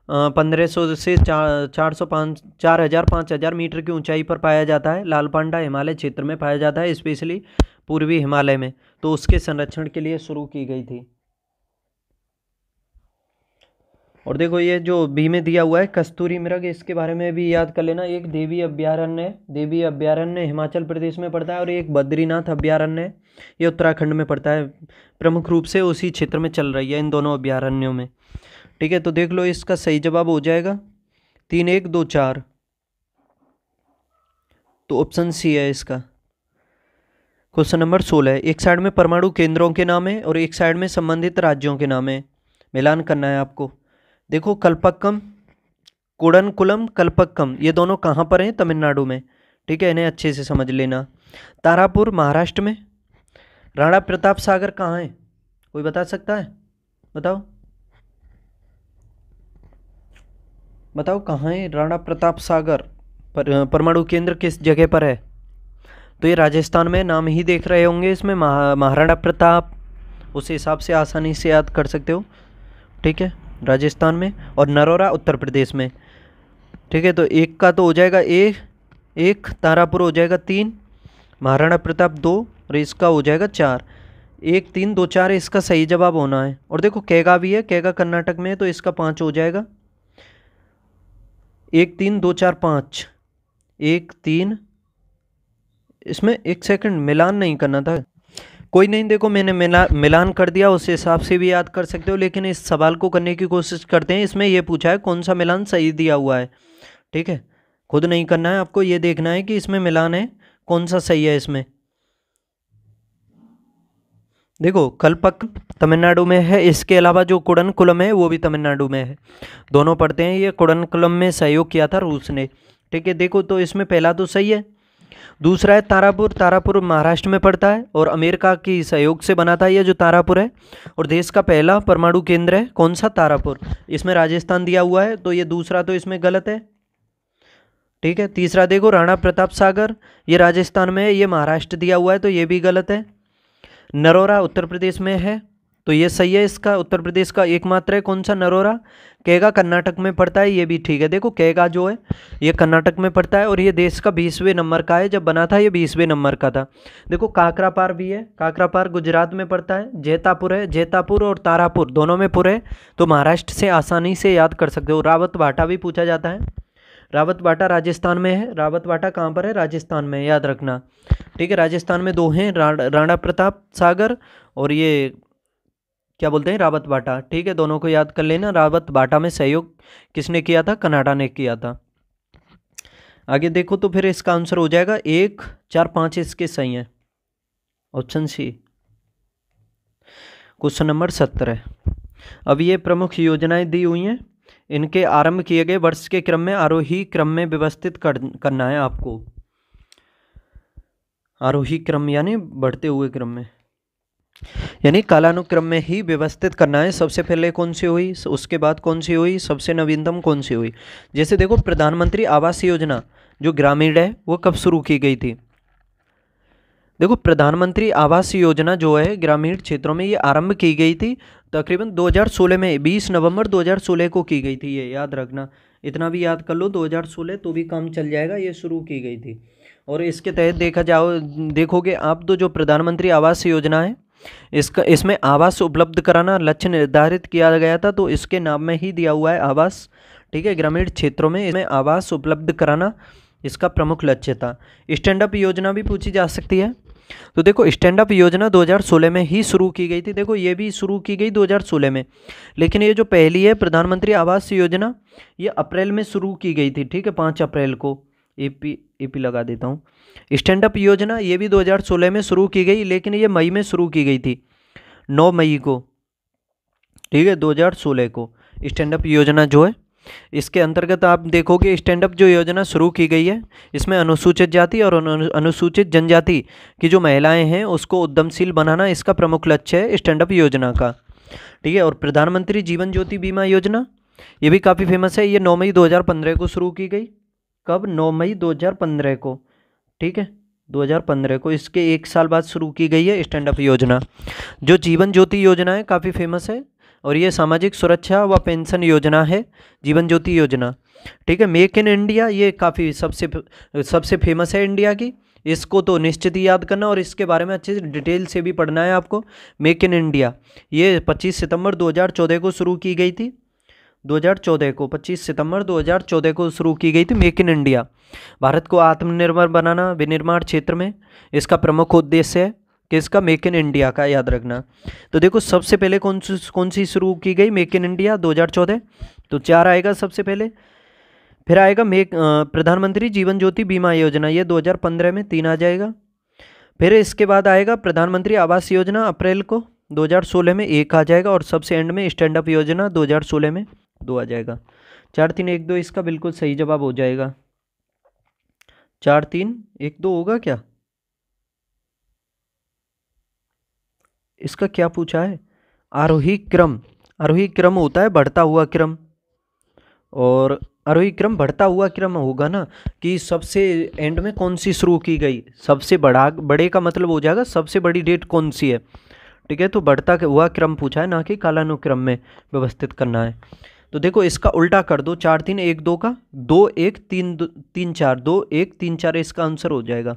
1500 से 4,000-5,000 मीटर की ऊंचाई पर पाया जाता है। लाल पांडा हिमालय क्षेत्र में पाया जाता है, स्पेशली पूर्वी हिमालय में, तो उसके संरक्षण के लिए शुरू की गई थी। और देखो ये जो बी में दिया हुआ है कस्तूरी मृग, इसके बारे में भी याद कर लेना। एक देवी अभ्यारण्य है, देवी अभ्यारण्य हिमाचल प्रदेश में पड़ता है, और एक बद्रीनाथ अभ्यारण्य है ये उत्तराखंड में पड़ता है। प्रमुख रूप से उसी क्षेत्र में चल रही है इन दोनों अभ्यारण्यों में। ठीक है, तो देख लो इसका सही जवाब हो जाएगा 3, 1, 2, 4, तो ऑप्शन सी है इसका। क्वेश्चन नंबर 16 है, एक साइड में परमाणु केंद्रों के नाम है और एक साइड में संबंधित राज्यों के नाम है, मिलान करना है आपको। देखो कल्पक्कम, कुडनकुलम, कल्पक्कम ये दोनों कहाँ पर हैं? तमिलनाडु में। ठीक है, इन्हें अच्छे से समझ लेना। तारापुर महाराष्ट्र में, राणा प्रताप सागर कहाँ है, कोई बता सकता है? बताओ बताओ कहाँ है राणा प्रताप सागर? परमाणु केंद्र किस जगह पर है? तो ये राजस्थान में, नाम ही देख रहे होंगे इसमें महाराणा प्रताप, उस हिसाब से आसानी से याद कर सकते हो। ठीक है, राजस्थान में, और नरोरा उत्तर प्रदेश में। ठीक है, तो एक का तो हो जाएगा एक, तारापुर हो जाएगा 3, महाराणा प्रताप 2, और इसका हो जाएगा 4। 1 3 2 4 इसका सही जवाब होना है। और देखो कैगा भी है, कैगा कर्नाटक में है, तो इसका 5 हो जाएगा। 1 3 2 4 5, 1 3, इसमें 1 सेकंड मिलान नहीं करना था। कोई नहीं, देखो मैंने मिलान कर दिया, उस हिसाब से भी याद कर सकते हो, लेकिन इस सवाल को करने की कोशिश करते हैं। इसमें यह पूछा है कौन सा मिलान सही दिया हुआ है। ठीक है, खुद नहीं करना है आपको, ये देखना है कि इसमें मिलान है कौन सा सही है। इसमें देखो कल्पक तमिलनाडु में है, इसके अलावा जो कुडनकुलम है वो भी तमिलनाडु में है, दोनों पढ़ते हैं। ये कुडनकुलम में सहयोग किया था रूस ने। ठीक है, देखो तो इसमें पहला तो सही है। दूसरा है तारापुर, तारापुर महाराष्ट्र में पड़ता है और अमेरिका की सहयोग से बना था ये जो तारापुर है। और देश का पहला परमाणु केंद्र है कौन सा? तारापुर। इसमें राजस्थान दिया हुआ है, तो ये दूसरा तो इसमें गलत है। ठीक है, तीसरा देखो राणा प्रताप सागर, ये राजस्थान में है, ये महाराष्ट्र दिया हुआ है, तो ये भी गलत है। नरोरा उत्तर प्रदेश में है, तो ये सही है। इसका उत्तर प्रदेश का एकमात्र है कौन सा? नरोरा। कैगा कर्नाटक में पड़ता है, ये भी ठीक है। देखो कैगा जो है ये कर्नाटक में पड़ता है, और ये देश का 20वें नंबर का है, जब बना था ये 20वें नंबर का था। देखो काकरापार भी है, काकरापार गुजरात में पड़ता है। जैतापुर है, जैतापुर और तारापुर दोनों में पुर है, तो महाराष्ट्र से आसानी से याद कर सकते हो। रावत भाटा भी पूछा जाता है, रावत भाटा राजस्थान में है। रावत भाटा कहाँ पर है? राजस्थान में, याद रखना। ठीक है, राजस्थान में 2 हैं, राणा प्रताप सागर और ये क्या बोलते हैं, रावत भाटा। ठीक है, दोनों को याद कर लेना। रावत भाटा में सहयोग किसने किया था? कनाडा ने किया था। आगे देखो तो फिर इसका आंसर हो जाएगा 1 4 5 इसके सही है, ऑप्शन सी। Question number 17। अब ये प्रमुख योजनाएं दी हुई हैं, इनके आरंभ किए गए वर्ष के क्रम में आरोही क्रम में व्यवस्थित करना है आपको। आरोही क्रम यानी बढ़ते हुए क्रम में, यानी कालानुक्रम में ही व्यवस्थित करना है। सबसे पहले कौन सी हुई, उसके बाद कौन सी हुई, सबसे नवीनतम कौन सी हुई। जैसे देखो प्रधानमंत्री आवास योजना जो ग्रामीण है वो कब शुरू की गई थी? देखो प्रधानमंत्री आवास योजना जो है ग्रामीण क्षेत्रों में ये आरंभ की गई थी तकरीबन 2016 में, 20 नवंबर 2016 को की गई थी, ये याद रखना। इतना भी याद कर लो 2016, तो भी काम चल जाएगा। ये शुरू की गई थी, और इसके तहत देखोगे आप तो जो प्रधानमंत्री आवास योजना है इसमें आवास उपलब्ध कराना लक्ष्य निर्धारित किया गया था, तो इसके नाम में ही दिया हुआ है आवास। ठीक है, ग्रामीण क्षेत्रों में इसमें आवास उपलब्ध कराना इसका प्रमुख लक्ष्य था। स्टैंड अप योजना भी पूछी जा सकती है, तो देखो स्टैंड अप योजना 2016 में ही शुरू की गई थी। देखो ये भी शुरू की गई 2016 में, लेकिन ये जो पहली है प्रधानमंत्री आवास योजना ये अप्रैल में शुरू की गई थी। ठीक है, 5 अप्रैल को। एपी लगा देता हूँ। स्टैंड अप योजना ये भी 2016 में शुरू की गई, लेकिन ये मई में शुरू की गई थी, 9 मई को। ठीक है, 2016 को स्टैंड अप योजना जो है, इसके अंतर्गत आप देखोगे स्टैंड अप जो योजना शुरू की गई है इसमें अनुसूचित जाति और अनुसूचित जनजाति की जो महिलाएं हैं उसको उद्यमशील बनाना इसका प्रमुख लक्ष्य है स्टैंड अप योजना का। ठीक है, और प्रधानमंत्री जीवन ज्योति बीमा योजना ये भी काफ़ी फेमस है, ये 9 मई 2015 को शुरू की गई। कब? 9 मई 2015 को। ठीक है, 2015 को, इसके 1 साल बाद शुरू की गई है स्टैंड अप योजना। जो जीवन ज्योति योजना है काफ़ी फेमस है, और ये सामाजिक सुरक्षा व पेंशन योजना है, जीवन ज्योति योजना। ठीक है, मेक इन इंडिया ये काफ़ी सबसे फेमस है इंडिया की, इसको तो निश्चित ही याद करना, और इसके बारे में अच्छे से डिटेल से भी पढ़ना है आपको। मेक इन इंडिया ये 25 सितंबर 2014 को शुरू की गई थी, 2014 को, 25 सितंबर 2014 को शुरू की गई थी मेक इन इंडिया। भारत को आत्मनिर्भर बनाना विनिर्माण क्षेत्र में इसका प्रमुख उद्देश्य है, किसका? मेक इन इंडिया का, याद रखना। तो देखो सबसे पहले कौन सी शुरू की गई? मेक इन इंडिया 2014, तो 4 आएगा सबसे पहले। फिर आएगा प्रधानमंत्री जीवन ज्योति बीमा योजना, ये 2015 में 3 आ जाएगा। फिर इसके बाद आएगा प्रधानमंत्री आवास योजना अप्रैल को 2016 में 1 आ जाएगा, और सबसे एंड में स्टैंड अप योजना 2016 में 2 आ जाएगा। 4 3 1 2 इसका बिल्कुल सही जवाब हो जाएगा। 4 3 1 2 होगा क्या? इसका क्या पूछा है? आरोही क्रम। आरोही क्रम होता है बढ़ता हुआ क्रम, और आरोही क्रम बढ़ता हुआ क्रम होगा ना कि सबसे एंड में कौन सी शुरू की गई, सबसे बड़े का मतलब हो जाएगा सबसे बड़ी डेट कौन सी है। ठीक है, तो बढ़ता हुआ क्रम पूछा है, ना कि कालानुक्रम में व्यवस्थित करना है। तो देखो इसका उल्टा कर दो, 4 3 1 2 का, 2 1 3 3 4, 2 1 3 4 इसका आंसर हो जाएगा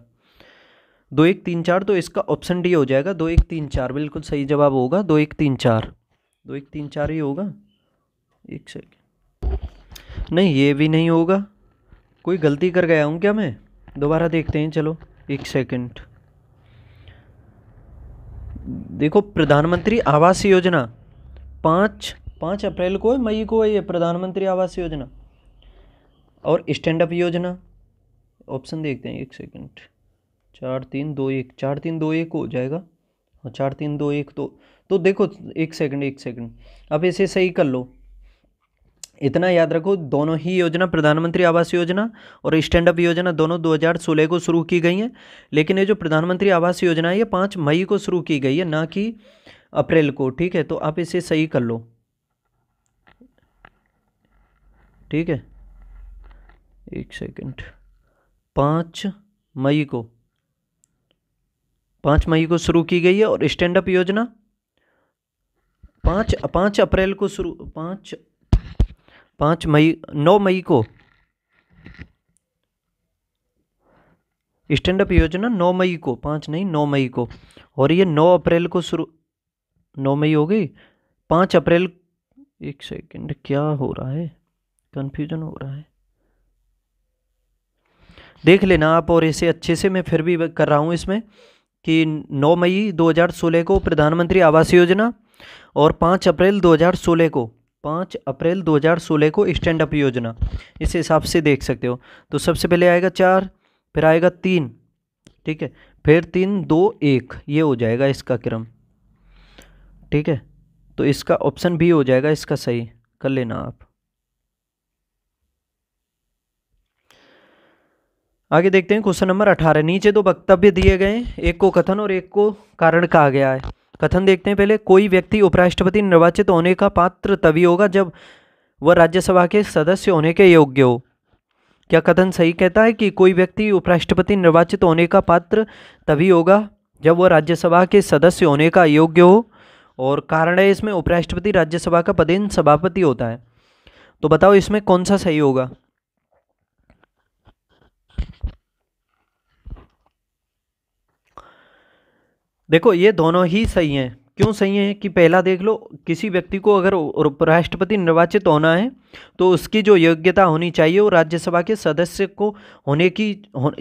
2 1 3 4। तो इसका ऑप्शन डी हो जाएगा 2 1 3 4, बिल्कुल सही जवाब होगा 2 1 3 4। 2 1 3 4 ही होगा। एक सेकेंड, नहीं ये भी नहीं होगा, कोई गलती कर गया हूँ क्या मैं? दोबारा देखते हैं, चलो एक सेकंड। देखो प्रधानमंत्री आवास योजना 5 अप्रैल को है, मई को है ये प्रधानमंत्री आवास योजना। और स्टैंड अप योजना, ऑप्शन देखते हैं एक सेकंड। 4 3 2 1, 4 3 2 1 हो जाएगा। हाँ 4 3 2 1। तो देखो एक सेकंड, अब इसे सही कर लो। इतना याद रखो, दोनों ही योजना प्रधानमंत्री आवास योजना और स्टैंड अप योजना दोनों 2016 को शुरू की गई हैं, लेकिन ये जो प्रधानमंत्री आवास योजना है ये 5 मई को शुरू की गई है, ना कि अप्रैल को। ठीक है, तो आप इसे सही कर लो। ठीक है, एक सेकंड, 5 मई को शुरू की गई है, और स्टैंड अप योजना 5 अप्रैल को शुरू, 9 मई को। स्टैंड अप योजना 9 मई को, 5 नहीं 9 मई को, और ये 9 अप्रैल को शुरू, 9 मई हो गई, 5 अप्रैल। एक सेकंड, क्या हो रहा है, कंफ्यूजन हो रहा है, देख लेना आप। और इसे अच्छे से मैं फिर भी कर रहा हूँ इसमें कि 9 मई 2016 को प्रधानमंत्री आवास योजना, और 5 अप्रैल 2016 को स्टैंड अप योजना, इस हिसाब से देख सकते हो। तो सबसे पहले आएगा 4, फिर आएगा 3, ठीक है, फिर 3 2 1, ये हो जाएगा इसका क्रम। ठीक है, तो इसका ऑप्शन भी हो जाएगा इसका सही, कर लेना आप। आगे देखते हैं क्वेश्चन नंबर 18। नीचे 2 वक्तव्य दिए गए, एक को कथन और एक को कारण कहा गया है। कथन देखते हैं पहले। कोई व्यक्ति उपराष्ट्रपति निर्वाचित होने का पात्र तभी होगा जब वह राज्यसभा के सदस्य होने के योग्य हो। क्या कथन सही कहता है कि कोई व्यक्ति उपराष्ट्रपति निर्वाचित होने का पात्र तभी होगा जब वह राज्यसभा के सदस्य होने का योग्य हो? और कारण है इसमें उपराष्ट्रपति राज्यसभा का पदेन सभापति होता है। तो बताओ इसमें कौन सा सही होगा? देखो ये दोनों ही सही हैं। क्यों सही हैं कि पहला देख लो, किसी व्यक्ति को अगर उपराष्ट्रपति निर्वाचित होना है तो उसकी जो योग्यता होनी चाहिए वो राज्यसभा के सदस्य को होने की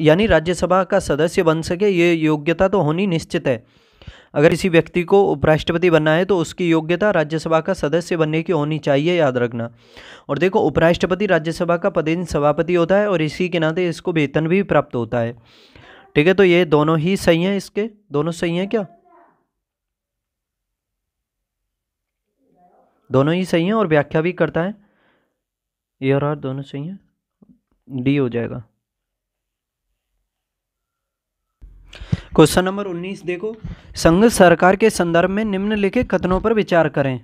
यानी राज्यसभा का सदस्य बन सके, ये योग्यता तो होनी निश्चित है। अगर किसी व्यक्ति को उपराष्ट्रपति बनना है तो उसकी योग्यता राज्यसभा का सदस्य बनने की होनी चाहिए, याद रखना। और देखो उपराष्ट्रपति राज्यसभा का पदेन सभापति होता है और इसी के नाते इसको वेतन भी प्राप्त होता है। ठीक है, तो ये दोनों ही सही हैं, इसके दोनों सही हैं क्या? दोनों ही सही हैं और व्याख्या भी करता है, ये और दोनों सही हैं, डी हो जाएगा। क्वेश्चन नंबर 19 देखो। संघ सरकार के संदर्भ में निम्नलिखित कथनों पर विचार करें।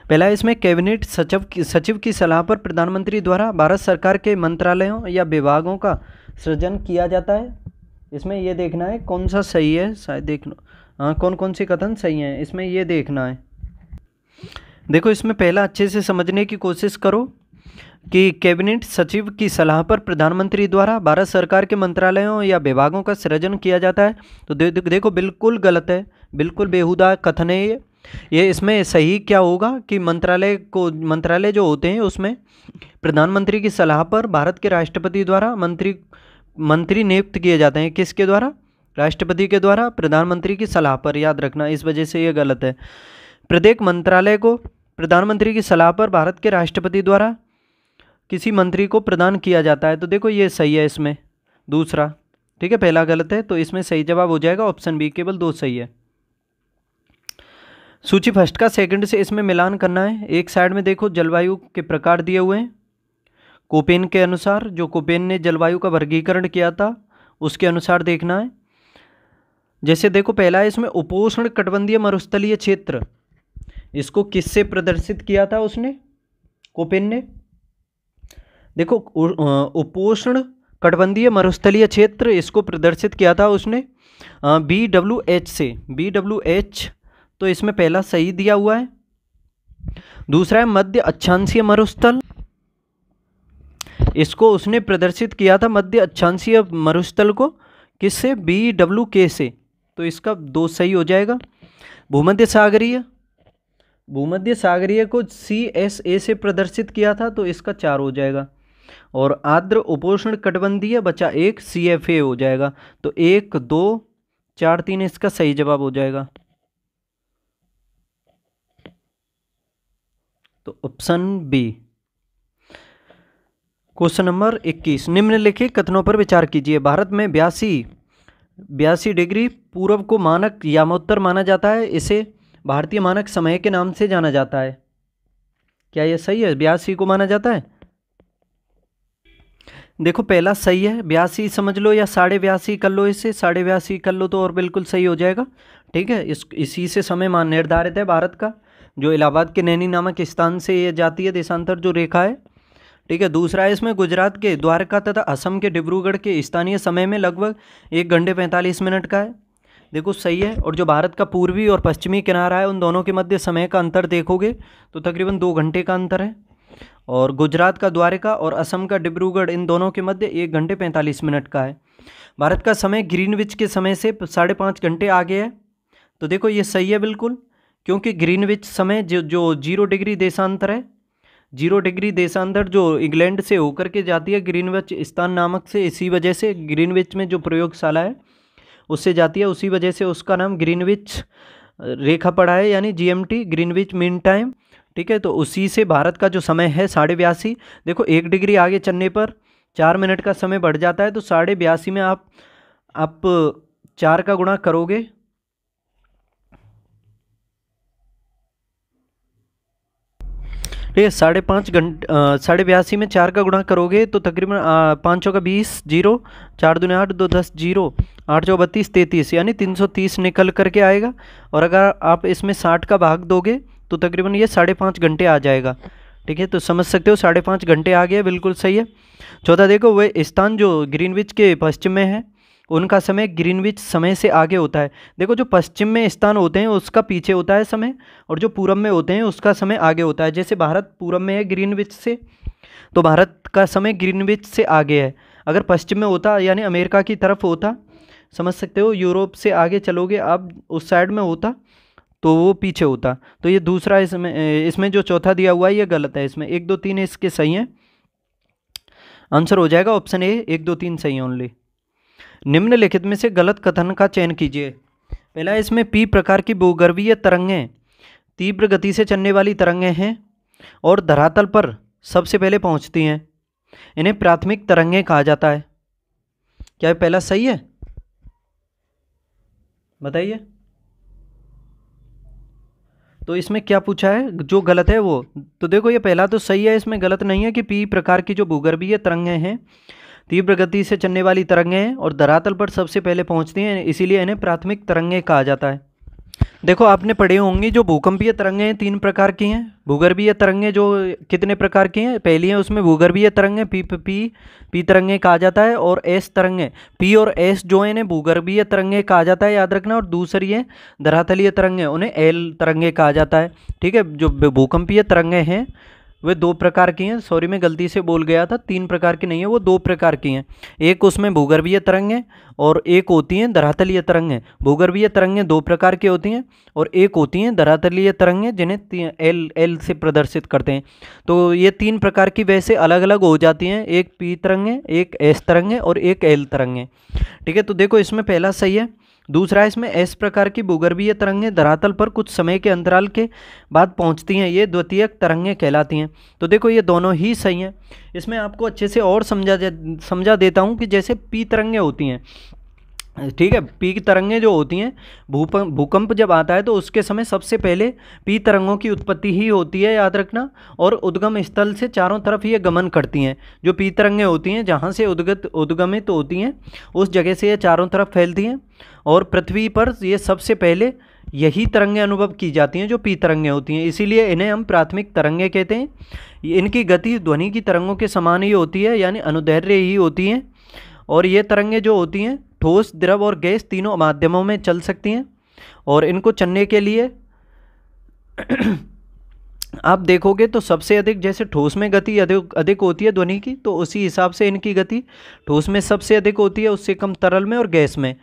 पहला इसमें कैबिनेट सचिव की सलाह पर प्रधानमंत्री द्वारा भारत सरकार के मंत्रालयों या विभागों का सृजन किया जाता है। इसमें ये देखना है कौन सा सही है, शायद देखना, हाँ कौन कौन से कथन सही हैं इसमें ये देखना है। देखो इसमें पहला अच्छे से समझने की कोशिश करो कि कैबिनेट सचिव की सलाह पर प्रधानमंत्री द्वारा भारत सरकार के मंत्रालयों या विभागों का सृजन किया जाता है। तो देखो बिल्कुल गलत है, बिल्कुल बेहुदा कथन है ये। इसमें सही क्या होगा कि मंत्रालय जो होते हैं उसमें प्रधानमंत्री की सलाह पर भारत के राष्ट्रपति द्वारा मंत्री नियुक्त किए जाते हैं। किसके द्वारा? राष्ट्रपति के द्वारा प्रधानमंत्री की सलाह पर, याद रखना, इस वजह से ये गलत है। प्रत्येक मंत्रालय को प्रधानमंत्री की सलाह पर भारत के राष्ट्रपति द्वारा किसी मंत्री को प्रदान किया जाता है। तो देखो ये सही है इसमें दूसरा, ठीक है, पहला गलत है, तो इसमें सही जवाब हो जाएगा ऑप्शन बी, केवल 2 सही है। सूची फर्स्ट का सेकंड से इसमें मिलान करना है। एक साइड में देखो जलवायु के प्रकार दिए हुए हैं कोपेन के अनुसार, जो कोपेन ने जलवायु का वर्गीकरण किया था उसके अनुसार देखना है। जैसे देखो पहला है इसमें उपोष्ण कटिबंधीय मरुस्थलीय क्षेत्र, इसको किससे प्रदर्शित किया था उसने, कोपेन ने। देखो उपोष्ण कटिबंधीय मरुस्थलीय क्षेत्र, इसको प्रदर्शित किया था उसने BWH से, BWH, तो इसमें पहला सही दिया हुआ है। दूसरा है मध्य अक्षांशीय मरुस्थल, इसको उसने प्रदर्शित किया था मध्य अक्षांशीय मरुस्थल को किससे, BWK से, तो इसका 2 सही हो जाएगा। भूमध्य सागरीय, भूमध्य सागरीय को CSA से प्रदर्शित किया था, तो इसका 4 हो जाएगा। और आर्द्र उपोष्ण कटिबंधीय बचा 1, CFA हो जाएगा। तो 1 2 4 3 इसका सही जवाब हो जाएगा। तो ऑप्शन बी। क्वेश्चन नंबर 21, निम्नलिखित कथनों पर विचार कीजिए। भारत में 82 डिग्री पूर्व को मानक यामोत्तर माना जाता है, इसे भारतीय मानक समय के नाम से जाना जाता है। क्या यह सही है, 82 को माना जाता है? देखो पहला सही है, 82 समझ लो या 82.5 कर लो, इससे 82.5 कर लो तो और बिल्कुल सही हो जाएगा। ठीक है, इसी से समय मान निर्धारित है भारत का, जो इलाहाबाद के नैनी नामक स्थान से ये जाती है देशांतर जो रेखा है। ठीक है, दूसरा है इसमें गुजरात के द्वारका तथा असम के डिब्रूगढ़ के स्थानीय समय में लगभग 1 घंटे 45 मिनट का है। देखो सही है। और जो भारत का पूर्वी और पश्चिमी किनारा है उन दोनों के मध्य समय का अंतर देखोगे तो तकरीबन 2 घंटे का अंतर है। और गुजरात का द्वारका और असम का डिब्रूगढ़ इन दोनों के मध्य 1 घंटे 45 मिनट का है। भारत का समय ग्रीनविच के समय से 5.5 घंटे आगे है। तो देखो ये सही है बिल्कुल, क्योंकि ग्रीनविच समय जो 0 डिग्री देशांतर है, 0 डिग्री देशांतर जो इंग्लैंड से होकर के जाती है ग्रीनविच स्थान नामक से, इसी वजह से ग्रीनविच में जो प्रयोगशाला है उससे जाती है, उसी वजह से उसका नाम ग्रीनविच रेखा पड़ा है, यानी GMT, ग्रीनविच मीन टाइम। ठीक है, तो उसी से भारत का जो समय है 82.5। देखो 1 डिग्री आगे चलने पर 4 मिनट का समय बढ़ जाता है, तो 82.5 में आप 4 का गुणा करोगे, ठीक है, 5.5 घंटे 82.5 में 4 का गुणा करोगे तो तकरीबन 5 चौका 20, 0, 4 दूने 8, 2 10, 0, 8 चौका 32, 33, यानी 330 निकल करके आएगा। और अगर आप इसमें 60 का भाग दोगे तो तकरीबन ये 5.5 घंटे आ जाएगा। ठीक है, तो समझ सकते हो 5.5 घंटे आ गया, बिल्कुल सही है। चौथा देखो, वह स्थान जो ग्रीनविच के पश्चिम में है उनका समय ग्रीनविच समय से आगे होता है। देखो जो पश्चिम में स्थान होते हैं उसका पीछे होता है समय, और जो पूरब में होते हैं उसका समय आगे होता है। जैसे भारत पूरब में है ग्रीनविच से, तो भारत का समय ग्रीनविच से आगे है। अगर पश्चिम में होता यानी अमेरिका की तरफ होता, समझ सकते हो, यूरोप से आगे चलोगे आप उस साइड में होता तो वो पीछे होता। तो ये दूसरा इसमें जो चौथा दिया हुआ है ये गलत है। इसमें 1 2 3 इसके सही हैं, आंसर हो जाएगा ऑप्शन ए, 1 2 3 सही ओनली। निम्नलिखित में से गलत कथन का चयन कीजिए। पहला है इसमें P प्रकार की भूगर्भीय तरंगें तीव्र गति से चलने वाली तरंगें हैं और धरातल पर सबसे पहले पहुंचती हैं, इन्हें प्राथमिक तरंगें कहा जाता है। क्या पहला सही है, बताइए। तो इसमें क्या पूछा है जो गलत है वो, तो देखो ये पहला तो सही है, इसमें गलत नहीं है कि P प्रकार की जो भूगर्भीय तरंगें हैं तीव्र गति से चलने वाली तरंगें हैं और धरातल पर सबसे पहले पहुंचती हैं, इसीलिए इन्हें प्राथमिक तरंगें कहा जाता है। देखो आपने पढ़े होंगे जो भूकंपीय तरंगें 3 प्रकार की हैं, भूगर्भीय तरंगें जो कितने प्रकार की हैं, पहली है उसमें भूगर्भीय तरंगें पी तरंगें कहा जाता है, और एस तरंगें, पी और एस जो है इन्हें भूगर्भीय तरंगें कहा जाता है, याद रखना। और दूसरी है धरातलीय तरंगें, उन्हें एल तरंगें कहा जाता है। ठीक है, जो भूकंपीय तरंगें हैं वे 2 प्रकार की हैं, सॉरी मैं गलती से बोल गया था, 3 प्रकार की नहीं है, वो 2 प्रकार की हैं। एक उसमें भूगर्भीय तरंगें और एक होती हैं धरातलीय तरंगें। भूगर्भीय तरंगें 2 प्रकार की होती हैं और एक होती हैं धरातलीय तरंगें जिन्हें एल से प्रदर्शित करते हैं। तो ये 3 प्रकार की वैसे अलग अलग हो जाती हैं, एक पी तरंगें, एक एस तरंगें और एक एल तरंगें। ठीक है, तो देखो इसमें पहला सही है। दूसरा इसमें एस प्रकार की भूगर्भीय तरंगें धरातल पर कुछ समय के अंतराल के बाद पहुंचती हैं, ये द्वितीयक तरंगें कहलाती हैं। तो देखो ये दोनों ही सही हैं। इसमें आपको अच्छे से और समझा देता हूं कि जैसे पी तरंगें होती हैं, ठीक है। पी की तरंगें जो होती हैं, भूकंप जब आता है तो उसके समय सबसे पहले पी तरंगों की उत्पत्ति ही होती है, याद रखना। और उद्गम स्थल से चारों तरफ ये गमन करती हैं। जो पी तरंगें होती हैं जहाँ से उद्गमित होती हैं उस जगह से ये चारों तरफ फैलती हैं, और पृथ्वी पर ये सबसे पहले यही तरंगें अनुभव की जाती हैं जो पी तरंगें होती हैं, इसीलिए इन्हें हम प्राथमिक तरंगें कहते हैं। इनकी गति ध्वनि की तरंगों के समान ही होती है, यानी अनुदैर्ध्य ही होती हैं। और ये तरंगें जो होती हैं ठोस, द्रव और गैस तीनों माध्यमों में चल सकती हैं। और इनको चलने के लिए आप देखोगे तो सबसे अधिक, जैसे ठोस में गति अधिक अधिक होती है ध्वनि की, तो उसी हिसाब से इनकी गति ठोस में सबसे अधिक होती है, उससे कम तरल में और गैस में।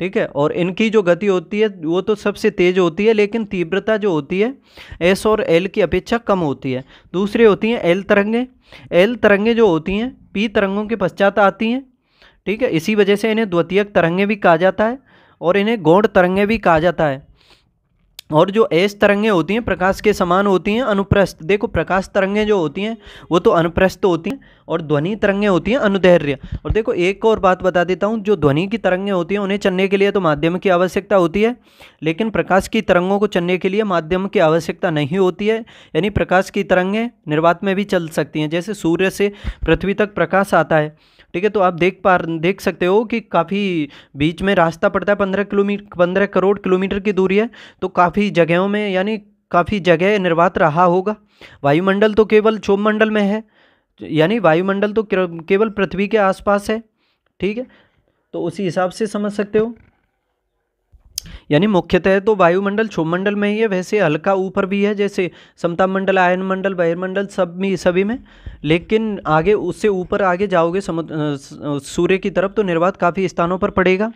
ठीक है। और इनकी जो गति होती है वो तो सबसे तेज होती है, लेकिन तीव्रता जो होती है एस और एल की अपेक्षा कम होती है। दूसरी होती हैं एल तरंगें। एल तरंगें जो होती हैं पी तरंगों के पश्चात आती हैं। ठीक है। इसी वजह से इन्हें द्वितीयक तरंगें भी कहा जाता है, और इन्हें गौण तरंगें भी कहा जाता है। और जो एस तरंगें होती हैं प्रकाश के समान होती हैं, अनुप्रस्थ। देखो प्रकाश तरंगें जो होती हैं वो तो अनुप्रस्थ होती हैं, और ध्वनि तरंगें होती हैं अनुदैर्ध्य। और देखो एक और बात बता देता हूँ, जो ध्वनि की तरंगें होती हैं उन्हें चलने के लिए तो माध्यम की आवश्यकता होती है, लेकिन प्रकाश की तरंगों को चलने के लिए माध्यम की आवश्यकता नहीं होती है। यानी प्रकाश की तरंगें निर्वात में भी चल सकती हैं, जैसे सूर्य से पृथ्वी तक प्रकाश आता है। ठीक है। तो आप देख सकते हो कि काफ़ी बीच में रास्ता पड़ता है, 15 करोड़ किलोमीटर की दूरी है, तो काफ़ी जगहों में, यानी काफ़ी जगह निर्वात रहा होगा। वायुमंडल तो केवल क्षोभमंडल में है, यानी वायुमंडल तो केवल पृथ्वी के आसपास है। ठीक है। तो उसी हिसाब से समझ सकते हो, यानी मुख्यतः तो वायुमंडल क्षोभमंडल में ही है, वैसे हल्का ऊपर भी है, जैसे समताप मंडल, आयन मंडल, बहिर्मंडल सभी में। लेकिन आगे उससे ऊपर आगे जाओगे सूर्य की तरफ, तो निर्वात काफ़ी स्थानों पर पड़ेगा।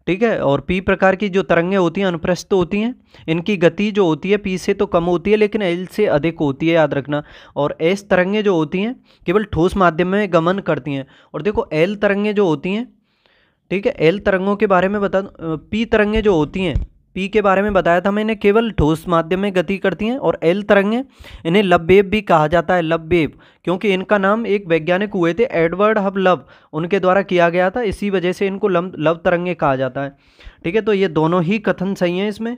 ठीक है। और पी प्रकार की जो तरंगें होती हैं अनुप्रस्थ होती हैं। इनकी गति जो होती है पी से तो कम होती है, लेकिन एल से अधिक होती है, याद रखना। और एस तरंगें जो होती हैं केवल ठोस माध्यम में गमन करती हैं। और देखो एल तरंगें जो होती हैं, ठीक है, एल तरंगों के बारे में बता दूं। पी तरंगें जो होती हैं, पी के बारे में बताया था मैंने, केवल ठोस माध्यम में गति करती हैं। और एल तरंगें, इन्हें लव वेव भी कहा जाता है, लव वेव, क्योंकि इनका नाम एक वैज्ञानिक हुए थे एडवर्ड हब लव, उनके द्वारा किया गया था, इसी वजह से इनको लव तरंगें कहा जाता है। ठीक है। तो ये दोनों ही कथन सही हैं।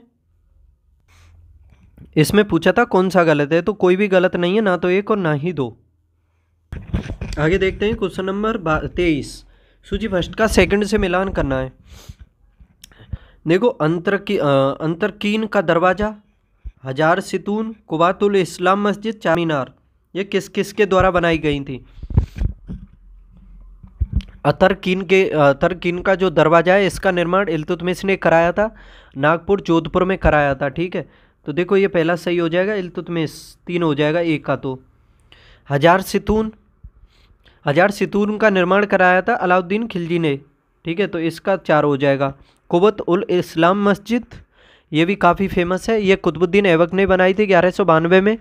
इसमें पूछा था कौन सा गलत है, तो कोई भी गलत नहीं है, ना तो एक और ना ही दो। आगे देखते हैं क्वेश्चन नंबर 23। सूची फर्स्ट का सेकंड से मिलान करना है। देखो अंतरकीन का दरवाज़ा, हजार सितून, कुबातुल इस्लाम मस्जिद, चार मीनार, ये किस किस के द्वारा बनाई गई थी? अतरकीन का जो दरवाज़ा है इसका निर्माण इल्तुतमिश ने कराया था, नागपुर जोधपुर में कराया था। ठीक है। तो देखो ये पहला सही हो जाएगा, इल्तुतमिश 3 हो जाएगा, एक का। तो हजार सितून का निर्माण कराया था अलाउद्दीन खिलजी ने। ठीक है। तो इसका 4 हो जाएगा। कुबत उल इस्लाम मस्जिद, ये भी काफ़ी फेमस है, ये कुतुबुद्दीन ऐबक ने बनाई थी 1192 में।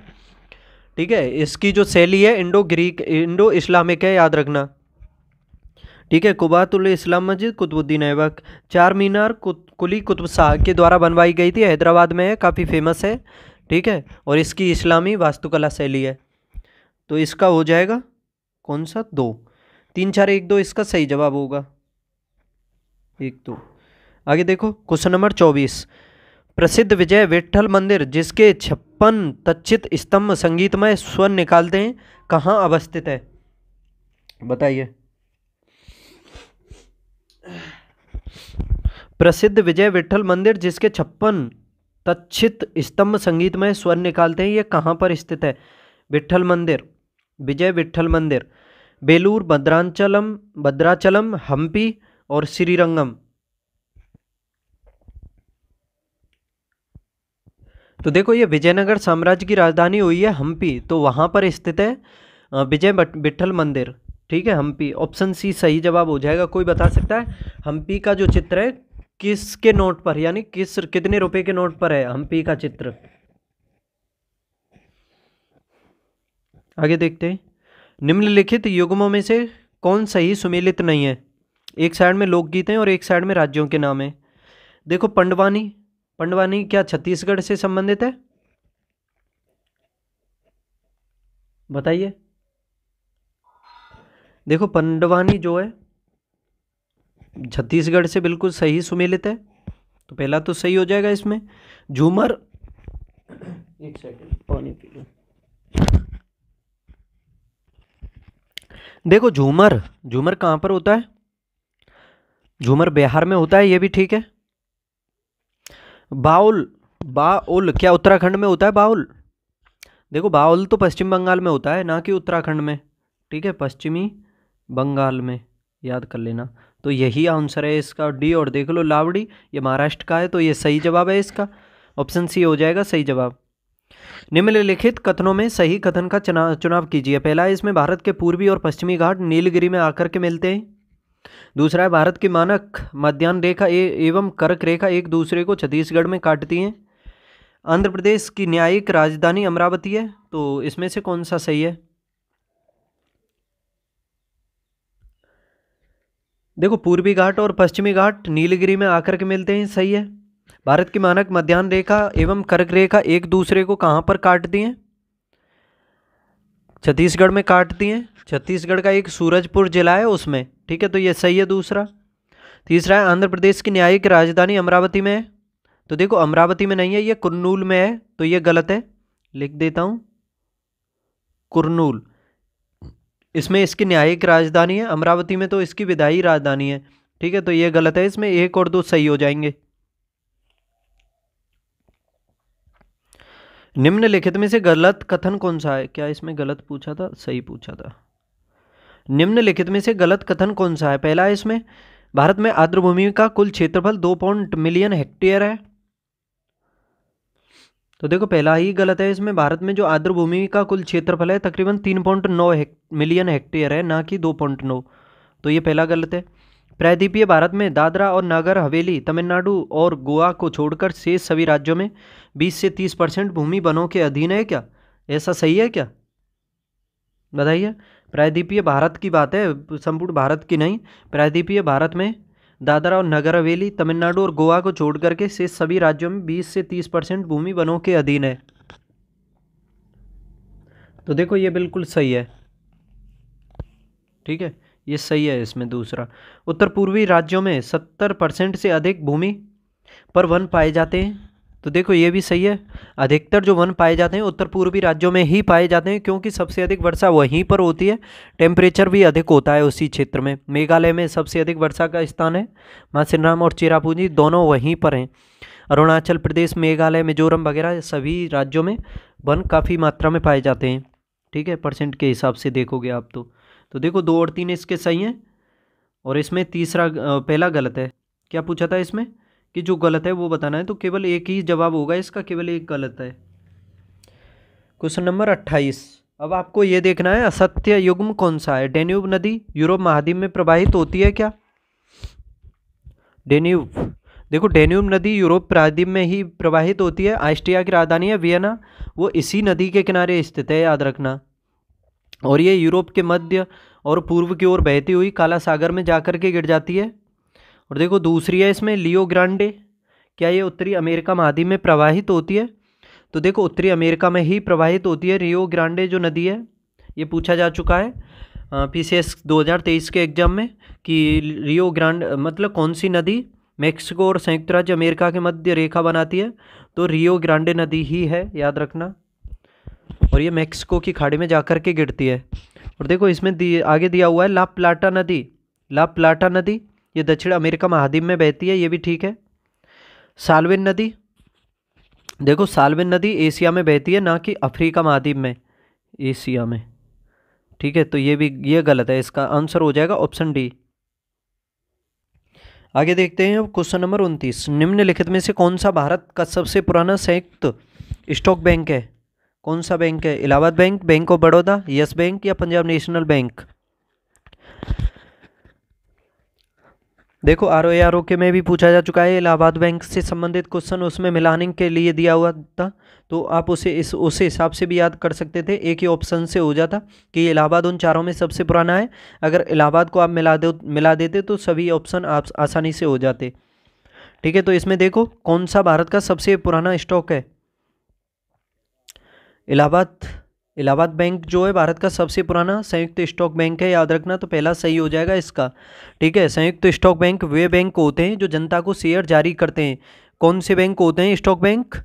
ठीक है। इसकी जो शैली है इंडो इस्लामिक है, याद रखना। ठीक है। कुबत उल इस्लाम मस्जिद कुतुबुद्दीन ऐबक। चार मीनार कुली कुतुब शाह के द्वारा बनवाई गई थी, हैदराबाद में है, काफ़ी फेमस है। ठीक है। और इसकी इस्लामी वास्तुकला शैली है। तो इसका हो जाएगा कौन सा? 2, 3, 4, 1, 2 इसका सही जवाब होगा, 1, 2। आगे देखो क्वेश्चन नंबर 24। प्रसिद्ध विजय विट्ठल मंदिर, जिसके 56 तक्षित स्तंभ संगीतमय स्वर निकालते हैं, कहाँ अवस्थित है? बताइए। प्रसिद्ध विजय विट्ठल मंदिर जिसके 56 तक्षित स्तंभ संगीतमय स्वर निकालते हैं, ये कहाँ पर स्थित है? विट्ठल मंदिर, विजय विट्ठल मंदिर, बेलूर, भद्राचलम, हम्पी और श्रीरंगम। तो देखो ये विजयनगर साम्राज्य की राजधानी हुई है हम्पी, तो वहाँ पर स्थित है विजय विट्ठल मंदिर। ठीक है। हम्पी, ऑप्शन सी सही जवाब हो जाएगा। कोई बता सकता है हम्पी का जो चित्र है किसके नोट पर, यानी कितने रुपए के नोट पर है हम्पी का चित्र? आगे देखते हैं। निम्नलिखित युग्मों में से कौन सही सुमेलित नहीं है? एक साइड में लोकगीत हैं और एक साइड में राज्यों के नाम है। देखो पंडवानी क्या छत्तीसगढ़ से संबंधित है? बताइए। देखो पंडवानी जो है छत्तीसगढ़ से बिल्कुल सही सुमेलित है, तो पहला तो सही हो जाएगा इसमें। झूमर, एक सेकंड पानी पी लूं। देखो झूमर, झूमर कहाँ पर होता है? झूमर बिहार में होता है, ये भी ठीक है। बाउल, बाउल क्या उत्तराखंड में होता है बाउल? देखो बाउल तो पश्चिम बंगाल में होता है, ना कि उत्तराखंड में, ठीक है, पश्चिमी बंगाल में, याद कर लेना। तो यही आंसर है इसका, डी। और देख लो लावड़ी, ये महाराष्ट्र का है, तो ये सही जवाब है इसका, ऑप्शन सी हो जाएगा सही जवाब। निम्नलिखित कथनों में सही कथन का चुनाव कीजिए। पहला है इसमें भारत के पूर्वी और पश्चिमी घाट नीलगिरी में आकर के मिलते हैं। दूसरा है भारत की मानक मध्याह्न रेखा एवं कर्क रेखा एक दूसरे को छत्तीसगढ़ में काटती हैं। आंध्र प्रदेश की न्यायिक राजधानी अमरावती है, तो इसमें से कौन सा सही है? देखो पूर्वी घाट और पश्चिमी घाट नीलगिरी में आकर के मिलते हैं, सही है। भारत की मानक मध्याह्न रेखा एवं कर्क रेखा एक दूसरे को कहाँ पर काटती हैं? छत्तीसगढ़ में काटती हैं। छत्तीसगढ़ का एक सूरजपुर जिला है उसमें, ठीक है, तो ये सही है दूसरा। तीसरा है आंध्र प्रदेश की न्यायिक राजधानी अमरावती में है, तो देखो अमरावती में नहीं है, ये कुर्नूल में है, तो ये गलत है, लिख देता हूँ कुर्नूल। इसमें इसकी न्यायिक राजधानी है, अमरावती में तो इसकी विधायी राजधानी है, ठीक है, तो ये गलत है, इसमें 1 और 2 सही हो जाएंगे। निम्नलिखित में से गलत कथन कौन सा है? क्या इसमें गलत पूछा था? सही पूछा था। निम्नलिखित में से गलत कथन कौन सा है? पहला है इसमें भारत में आर्द्रभूमि का कुल क्षेत्रफल 2 मिलियन हेक्टेयर है, तो देखो पहला ही गलत है। इसमें भारत में जो आर्द्रभूमि का कुल क्षेत्रफल है तकरीबन 3.9 मिलियन हेक्टेयर है, ना कि 2.9, तो ये पहला गलत है। प्रायद्वीपीय भारत में दादरा और नगर हवेली, तमिलनाडु और गोवा को छोड़कर शेष सभी राज्यों में 20 से 30% भूमि वनों के अधीन है क्या? ऐसा सही है क्या? बताइए। प्रायद्वीपीय भारत की बात है, संपूर्ण भारत की नहीं। प्रायद्वीपीय भारत में दादरा और नगर हवेली, तमिलनाडु और गोवा को छोड़ करके शेष सभी राज्यों में 20 से 30% भूमि वनों के अधीन है, तो देखो ये बिल्कुल सही है, ठीक है, ये सही है। इसमें दूसरा, उत्तर पूर्वी राज्यों में 70% से अधिक भूमि पर वन पाए जाते हैं, तो देखो ये भी सही है। अधिकतर जो वन पाए जाते हैं उत्तर पूर्वी राज्यों में ही पाए जाते हैं, क्योंकि सबसे अधिक वर्षा वहीं पर होती है, टेम्परेचर भी अधिक होता है उसी क्षेत्र में। मेघालय में सबसे अधिक वर्षा का स्थान है मासिनराम और चेरापूंजी, दोनों वहीं पर हैं। अरुणाचल प्रदेश, मेघालय, मिजोरम वगैरह सभी राज्यों में वन काफ़ी मात्रा में पाए जाते हैं, ठीक है, परसेंट के हिसाब से देखोगे आप तो देखो 2 और 3 इसके सही हैं, और इसमें तीसरा पहला गलत है। क्या पूछा था इसमें कि जो गलत है वो बताना है, तो केवल एक ही जवाब होगा इसका, केवल एक गलत है। Question number 28। अब आपको ये देखना है असत्य युग्म कौन सा है। डेन्यूब नदी यूरोप महाद्वीप में प्रवाहित होती है क्या? डेन्यूब, देखो डेन्यूब नदी यूरोप प्रायद्वीप में ही प्रवाहित होती है। ऑस्ट्रिया की राजधानी है वियना, वो इसी नदी के किनारे स्थित है, याद रखना। और ये यूरोप के मध्य और पूर्व की ओर बहती हुई काला सागर में जाकर के गिर जाती है। और देखो दूसरी है इसमें लियो ग्रांडे, क्या ये उत्तरी अमेरिका महाद्वीप में प्रवाहित होती है? तो देखो उत्तरी अमेरिका में ही प्रवाहित होती है रियो ग्रांडे जो नदी है, ये पूछा जा चुका है PCS 2023 के एग्जाम में कि रियो ग्रांड मतलब कौन सी नदी मेक्सिको और संयुक्त राज्य अमेरिका के मध्य रेखा बनाती है, तो रियो ग्रांडे नदी ही है, याद रखना। और ये मेक्सिको की खाड़ी में जाकर के गिरती है। और देखो इसमें आगे दिया हुआ है ला प्लाटा नदी, ला प्लाटा नदी ये दक्षिण अमेरिका महाद्वीप में बहती है, ये भी ठीक है। साल्विन नदी, देखो साल्विन नदी एशिया में बहती है, ना कि अफ्रीका महाद्वीप में, एशिया में, ठीक है, तो ये गलत है, इसका आंसर हो जाएगा ऑप्शन डी। आगे देखते हैं क्वेश्चन नंबर 29। निम्नलिखित में से कौन सा भारत का सबसे पुराना संयुक्त स्टॉक बैंक है? कौन सा बैंक है? Allahabad bank, bank of Baroda, yes bank या पंजाब नेशनल बैंक? देखो ROA ROK में भी पूछा जा चुका है इलाहाबाद बैंक से संबंधित क्वेश्चन, उसमें मिलाने के लिए दिया हुआ था, तो आप उस हिसाब से भी याद कर सकते थे, एक ही ऑप्शन से हो जाता कि इलाहाबाद उन चारों में सबसे पुराना है। अगर इलाहाबाद को आप मिला देते तो सभी ऑप्शन आप आसानी से हो जाते, ठीक है। तो इसमें देखो कौन सा भारत का सबसे पुराना स्टॉक है? इलाहाबाद इलाहाबाद बैंक जो है भारत का सबसे पुराना संयुक्त स्टॉक बैंक है, याद रखना, तो पहला सही हो जाएगा इसका। ठीक है, संयुक्त स्टॉक बैंक वे बैंक होते हैं जो जनता को शेयर जारी करते हैं। कौन से बैंक होते हैं स्टॉक बैंक?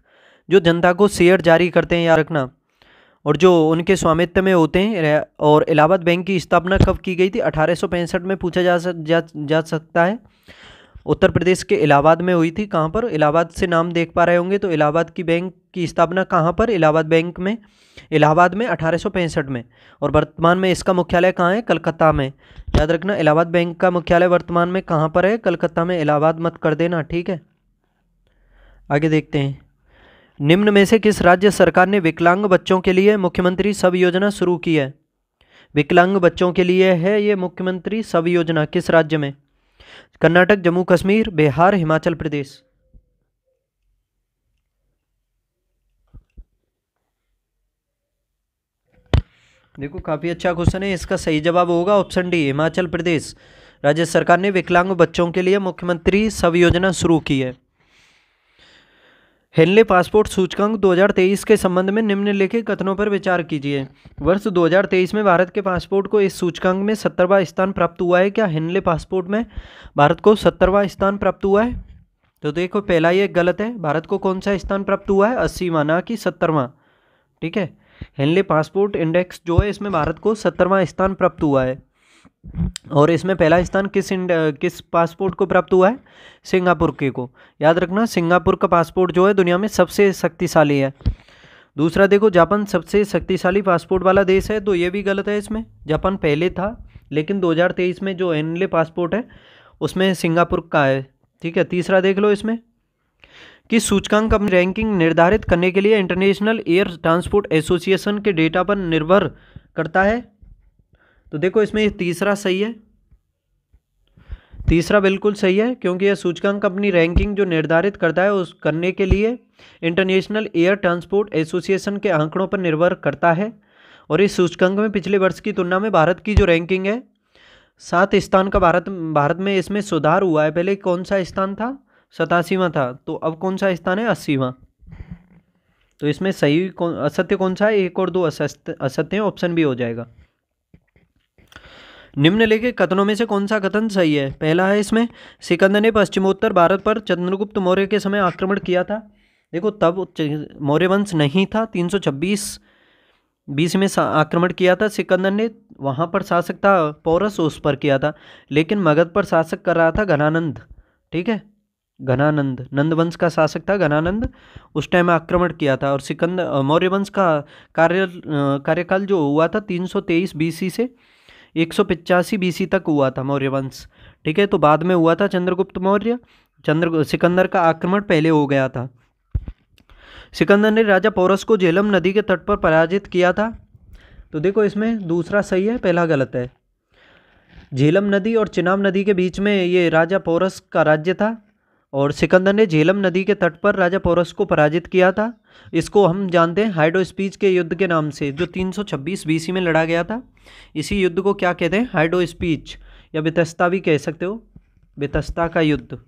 जो जनता को शेयर जारी करते हैं, याद रखना, और जो उनके स्वामित्व में होते हैं। और इलाहाबाद बैंक की स्थापना कब की गई थी? 1865 में पूछा जा सकता है। उत्तर प्रदेश के इलाहाबाद में हुई थी। कहाँ पर? इलाहाबाद से नाम देख पा रहे होंगे, तो इलाहाबाद की बैंक की स्थापना कहाँ पर? इलाहाबाद बैंक में, इलाहाबाद में 1865 में। और वर्तमान में इसका मुख्यालय कहाँ है? कलकत्ता में। याद रखना, इलाहाबाद बैंक का मुख्यालय वर्तमान में कहाँ पर है? कलकत्ता में। इलाहाबाद मत कर देना, ठीक है। आगे देखते हैं, निम्न में से किस राज्य सरकार ने विकलांग बच्चों के लिए मुख्यमंत्री सब योजना शुरू की है? विकलांग बच्चों के लिए है ये मुख्यमंत्री सब योजना, किस राज्य में? कर्नाटक, जम्मू कश्मीर, बिहार, हिमाचल प्रदेश। देखो काफी अच्छा क्वेश्चन है, इसका सही जवाब होगा ऑप्शन डी, हिमाचल प्रदेश। राज्य सरकार ने विकलांग बच्चों के लिए मुख्यमंत्री सब योजना शुरू की है। हेनले पासपोर्ट सूचकांक 2023 के संबंध में निम्नलिखित कथनों पर विचार कीजिए। वर्ष 2023 में भारत के पासपोर्ट को इस सूचकांक में 70वां स्थान प्राप्त हुआ है। क्या हेनले पासपोर्ट में भारत को 70वां स्थान प्राप्त हुआ है? तो देखो पहला ये गलत है। भारत को कौन सा स्थान प्राप्त हुआ है? 80वां, ना कि 70वां। ठीक है, हेनले पासपोर्ट इंडेक्स जो है इसमें भारत को 70वां स्थान प्राप्त हुआ है। और इसमें पहला स्थान किस पासपोर्ट को प्राप्त हुआ है? सिंगापुर के को। याद रखना, सिंगापुर का पासपोर्ट जो है दुनिया में सबसे शक्तिशाली है। दूसरा देखो, जापान सबसे शक्तिशाली पासपोर्ट वाला देश है, तो ये भी गलत है। इसमें जापान पहले था, लेकिन 2023 में जो हेनले पासपोर्ट है उसमें सिंगापुर का है। ठीक है, तीसरा देख लो, इसमें कि सूचकांक अपनी रैंकिंग निर्धारित करने के लिए इंटरनेशनल एयर ट्रांसपोर्ट एसोसिएशन के डेटा पर निर्भर करता है। तो देखो इसमें तीसरा सही है, तीसरा बिल्कुल सही है, क्योंकि यह सूचकांक अपनी रैंकिंग जो निर्धारित करता है उस करने के लिए इंटरनेशनल एयर ट्रांसपोर्ट एसोसिएशन के आंकड़ों पर निर्भर करता है। और इस सूचकांक में पिछले वर्ष की तुलना में भारत की जो रैंकिंग है 7 स्थान का भारत में इसमें सुधार हुआ है। पहले कौन सा स्थान था? 87वां था, तो अब कौन सा स्थान है? 80वां। तो इसमें सही असत्य कौन सा है? 1 और 2 असत्य है, ऑप्शन बी हो जाएगा। निम्नलिखित कथनों में से कौन सा कथन सही है? पहला है इसमें, सिकंदर ने पश्चिमोत्तर भारत पर चंद्रगुप्त मौर्य के समय आक्रमण किया था। देखो तब मौर्य वंश नहीं था, 326 BC में आक्रमण किया था सिकंदर ने। वहाँ पर शासक था पौरस, उस पर किया था। लेकिन मगध पर शासक कर रहा था घनानंद। ठीक है, घनानंद, नंद वंश का शासक था घनानंद, उस टाइम आक्रमण किया था। और सिकंदर मौर्य वंश का कार्यकाल जो हुआ था 323 BC से 185 BC तक हुआ था मौर्य वंश। ठीक है, तो बाद में हुआ था चंद्रगुप्त मौर्य। सिकंदर का आक्रमण पहले हो गया था। सिकंदर ने राजा पौरस को झेलम नदी के तट पर पराजित किया था। तो देखो इसमें दूसरा सही है, पहला गलत है। झेलम नदी और चिनाब नदी के बीच में ये राजा पौरस का राज्य था, और सिकंदर ने झेलम नदी के तट पर राजा पौरस को पराजित किया था। इसको हम जानते हैं हाइडो स्पीच के युद्ध के नाम से, जो 326 BC में लड़ा गया था। इसी युद्ध को क्या कहते हैं? हाइडो स्पीच, या वितस्ता भी कह सकते हो, वितस्ता का युद्ध,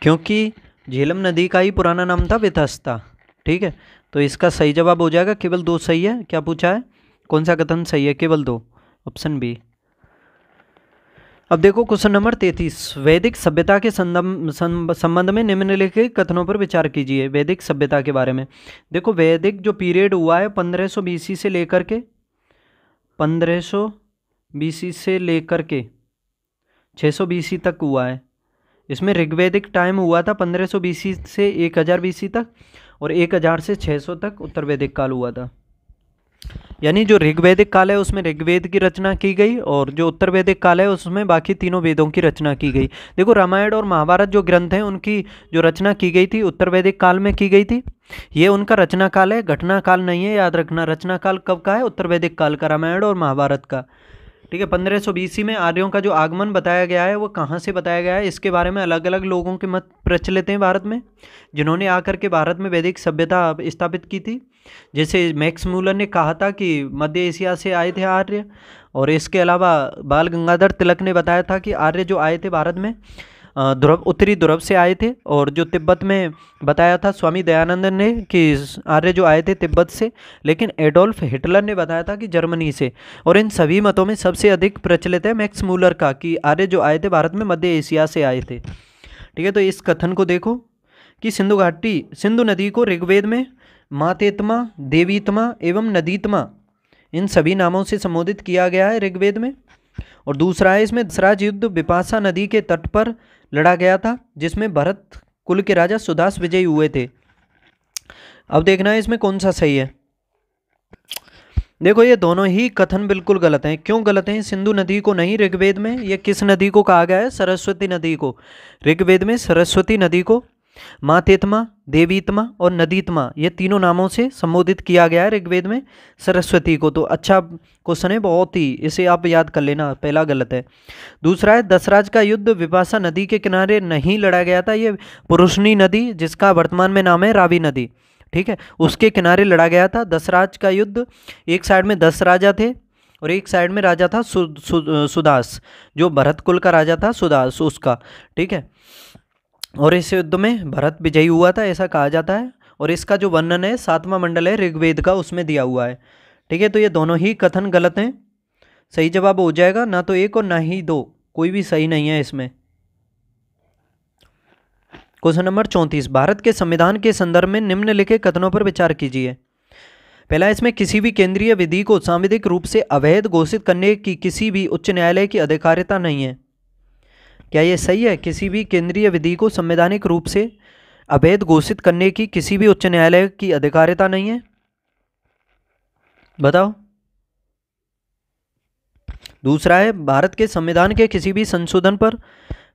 क्योंकि झेलम नदी का ही पुराना नाम था वितस्ता। ठीक है, तो इसका सही जवाब हो जाएगा, केवल 2 सही है। क्या पूछा है? कौन सा कथन सही है? केवल 2, ऑप्शन बी। अब देखो क्वेश्चन नंबर 33, वैदिक सभ्यता के संबंध में निम्नलिखित कथनों पर विचार कीजिए। वैदिक सभ्यता के बारे में देखो, वैदिक जो पीरियड हुआ है 1500 BC से लेकर के 1500 BC से लेकर के 600 BC तक हुआ है। इसमें ऋग्वैदिक टाइम हुआ था 1500 BC से 1000 BC तक, और 1000 से 600 तक उत्तर वैदिक काल हुआ था। यानी जो ऋग्वैदिक काल है उसमें ऋग्वेद की रचना की गई, और जो उत्तर वैदिक काल है उसमें बाकी तीनों वेदों की रचना की गई। देखो रामायण और महाभारत जो ग्रंथ हैं उनकी जो रचना की गई थी उत्तर वैदिक काल में की गई थी। ये उनका रचना काल है, घटना काल नहीं है, याद रखना। रचना काल कब का है? उत्तर वैदिक काल का, रामायण और महाभारत का। ठीक है, 1500 BC में आर्यों का जो आगमन बताया गया है वो कहाँ से बताया गया है, इसके बारे में अलग अलग लोगों के मत प्रचलित हैं भारत में, जिन्होंने आकर के भारत में वैदिक सभ्यता स्थापित की थी। जैसे मैक्स मूलर ने कहा था कि मध्य एशिया से आए थे आर्य, और इसके अलावा बाल गंगाधर तिलक ने बताया था कि आर्य जो आए थे भारत में ध्रुव, उत्तरी ध्रुव से आए थे, और जो तिब्बत में बताया था स्वामी दयानंद ने कि आर्य जो आए थे तिब्बत से, लेकिन एडोल्फ हिटलर ने बताया था कि जर्मनी से। और इन सभी मतों में सबसे अधिक प्रचलित है मैक्स मूलर का कि आर्य जो आए थे भारत में मध्य एशिया से आए थे। ठीक है, तो इस कथन को देखो कि सिंधु नदी को ऋग्वेद में मातेत्मा, देवीत्मा एवं नदीत्मा इन सभी नामों से संबोधित किया गया है ऋग्वेद में। और दूसरा है, इसमें दशराज युद्ध बिपाशा नदी के तट पर लड़ा गया था, जिसमें भरत कुल के राजा सुदास विजयी हुए थे। अब देखना है इसमें कौन सा सही है। देखो, ये दोनों ही कथन बिल्कुल गलत हैं। क्यों गलत हैं? सिंधु नदी को नहीं ऋग्वेद में, ये किस नदी को कहा गया है? सरस्वती नदी को। ऋग्वेद में सरस्वती नदी को मातेत्मा, देवीत्मा और नदीत्मा ये तीनों नामों से संबोधित किया गया है ऋग्वेद में सरस्वती को। तो अच्छा क्वेश्चन है बहुत ही, इसे आप याद कर लेना, पहला गलत है। दूसरा है, दशराज का युद्ध विपाशा नदी के किनारे नहीं लड़ा गया था, ये पुरुषनी नदी जिसका वर्तमान में नाम है रावी नदी, ठीक है, उसके किनारे लड़ा गया था दशराज का युद्ध। एक साइड में 10 राजा थे और एक साइड में राजा था सुदास, जो भरत कुल का राजा था सुदास उसका, ठीक है। और इस युद्ध में भरत विजयी हुआ था ऐसा कहा जाता है। और इसका जो वर्णन है 7वां मंडल है ऋग्वेद का, उसमें दिया हुआ है, ठीक है। तो ये दोनों ही कथन गलत हैं। सही जवाब हो जाएगा ना तो 1 और ना ही 2, कोई भी सही नहीं है इसमें। क्वेश्चन नंबर 34, भारत के संविधान के संदर्भ में निम्नलिखित कथनों पर विचार कीजिए। पहला, इसमें किसी भी केंद्रीय विधि को सांविधिक रूप से अवैध घोषित करने की किसी भी उच्च न्यायालय की अधिकारिता नहीं है। क्या ये सही है? किसी भी केंद्रीय विधि को संवैधानिक रूप से अवैध घोषित करने की किसी भी उच्च न्यायालय की अधिकारिता नहीं है, बताओ। दूसरा है, भारत के संविधान के किसी भी संशोधन पर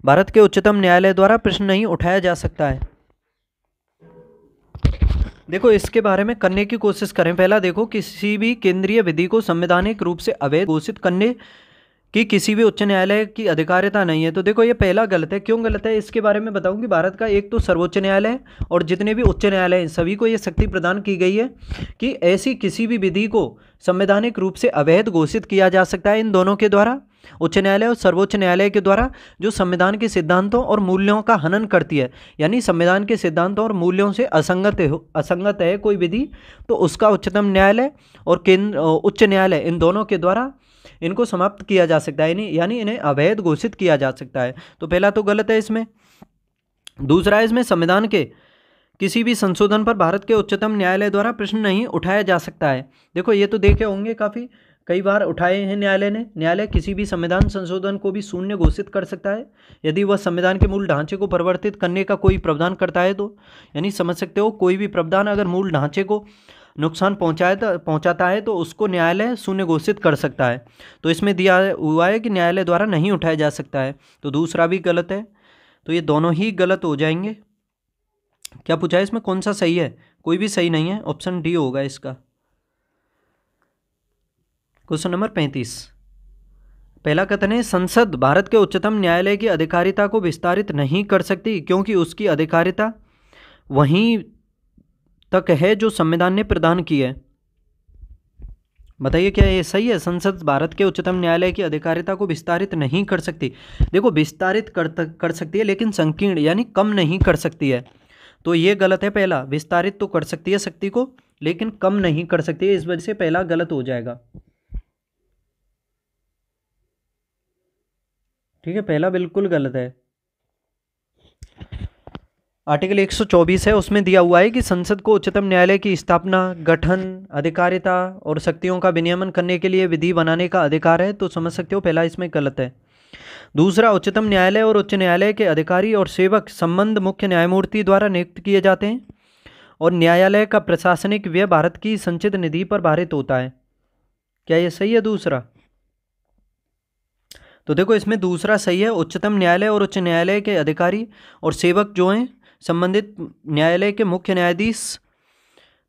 भारत के उच्चतम न्यायालय द्वारा प्रश्न नहीं उठाया जा सकता है। देखो, इसके बारे में करने की कोशिश करें। पहला देखो, किसी भी केंद्रीय विधि को संवैधानिक रूप से अवैध घोषित करने कि किसी भी उच्च न्यायालय की अधिकारिता नहीं है। तो देखो, ये पहला गलत है। क्यों गलत है इसके बारे में बताऊं कि भारत का एक तो सर्वोच्च न्यायालय है और जितने भी उच्च न्यायालय हैं सभी को ये शक्ति प्रदान की गई है कि ऐसी किसी भी विधि को संवैधानिक रूप से अवैध घोषित किया जा सकता है। इन दोनों के द्वारा, उच्च न्यायालय और सर्वोच्च न्यायालय के द्वारा, जो संविधान के सिद्धांतों और मूल्यों का हनन करती है, यानी संविधान के सिद्धांतों और मूल्यों से असंगत है कोई विधि, तो उसका उच्चतम न्यायालय और उच्च न्यायालय इन दोनों के द्वारा इनको समाप्त किया जा सकता है, यानी इन्हें अवैध घोषित किया जा सकता है। तो पहला तो गलत है इसमें। दूसरा, इसमें संविधान के किसी भी संशोधन पर भारत के उच्चतम न्यायालय द्वारा प्रश्न नहीं उठाया जा सकता है। देखो, ये तो देखे होंगे काफ़ी कई बार उठाए हैं न्यायालय ने। न्यायालय किसी भी संविधान संशोधन को भी शून्य घोषित कर सकता है यदि वह संविधान के मूल ढांचे को परिवर्तित करने का कोई प्रावधान करता है तो। यानी समझ सकते हो, कोई भी प्रावधान अगर मूल ढांचे को नुकसान पहुंचाता है तो उसको न्यायालय शून्य घोषित कर सकता है। तो इसमें दिया हुआ है कि न्यायालय द्वारा नहीं उठाया जा सकता है, तो दूसरा भी गलत है। तो ये दोनों ही गलत हो जाएंगे। क्या पूछा है इसमें कौन सा सही है? कोई भी सही नहीं है, ऑप्शन डी होगा इसका। क्वेश्चन नंबर 35, पहला कथन है, संसद भारत के उच्चतम न्यायालय की अधिकारिता को विस्तारित नहीं कर सकती क्योंकि उसकी अधिकारिता वहीं तक है जो संविधान ने प्रदान की है। बताइए क्या ये सही है? संसद भारत के उच्चतम न्यायालय की अधिकारिता को विस्तारित नहीं कर सकती। देखो, विस्तारित कर सकती है लेकिन संकीर्ण यानी कम नहीं कर सकती है, तो ये गलत है। पहला, विस्तारित तो कर सकती है शक्ति को लेकिन कम नहीं कर सकती है, इस वजह से पहला गलत हो जाएगा। ठीक है, पहला बिल्कुल गलत है। आर्टिकल 124 है, उसमें दिया हुआ है कि संसद को उच्चतम न्यायालय की स्थापना, गठन, अधिकारिता और शक्तियों का विनियमन करने के लिए विधि बनाने का अधिकार है। तो समझ सकते हो पहला इसमें गलत है। दूसरा, उच्चतम न्यायालय और उच्च न्यायालय के अधिकारी और सेवक संबंध मुख्य न्यायमूर्ति द्वारा नियुक्त किए जाते हैं और न्यायालय का प्रशासनिक व्यय भारत की संचित निधि पर भारित होता है। क्या ये सही है? दूसरा, तो देखो इसमें दूसरा सही है। उच्चतम न्यायालय और उच्च न्यायालय के अधिकारी और सेवक जो हैं संबंधित न्यायालय के मुख्य न्यायाधीश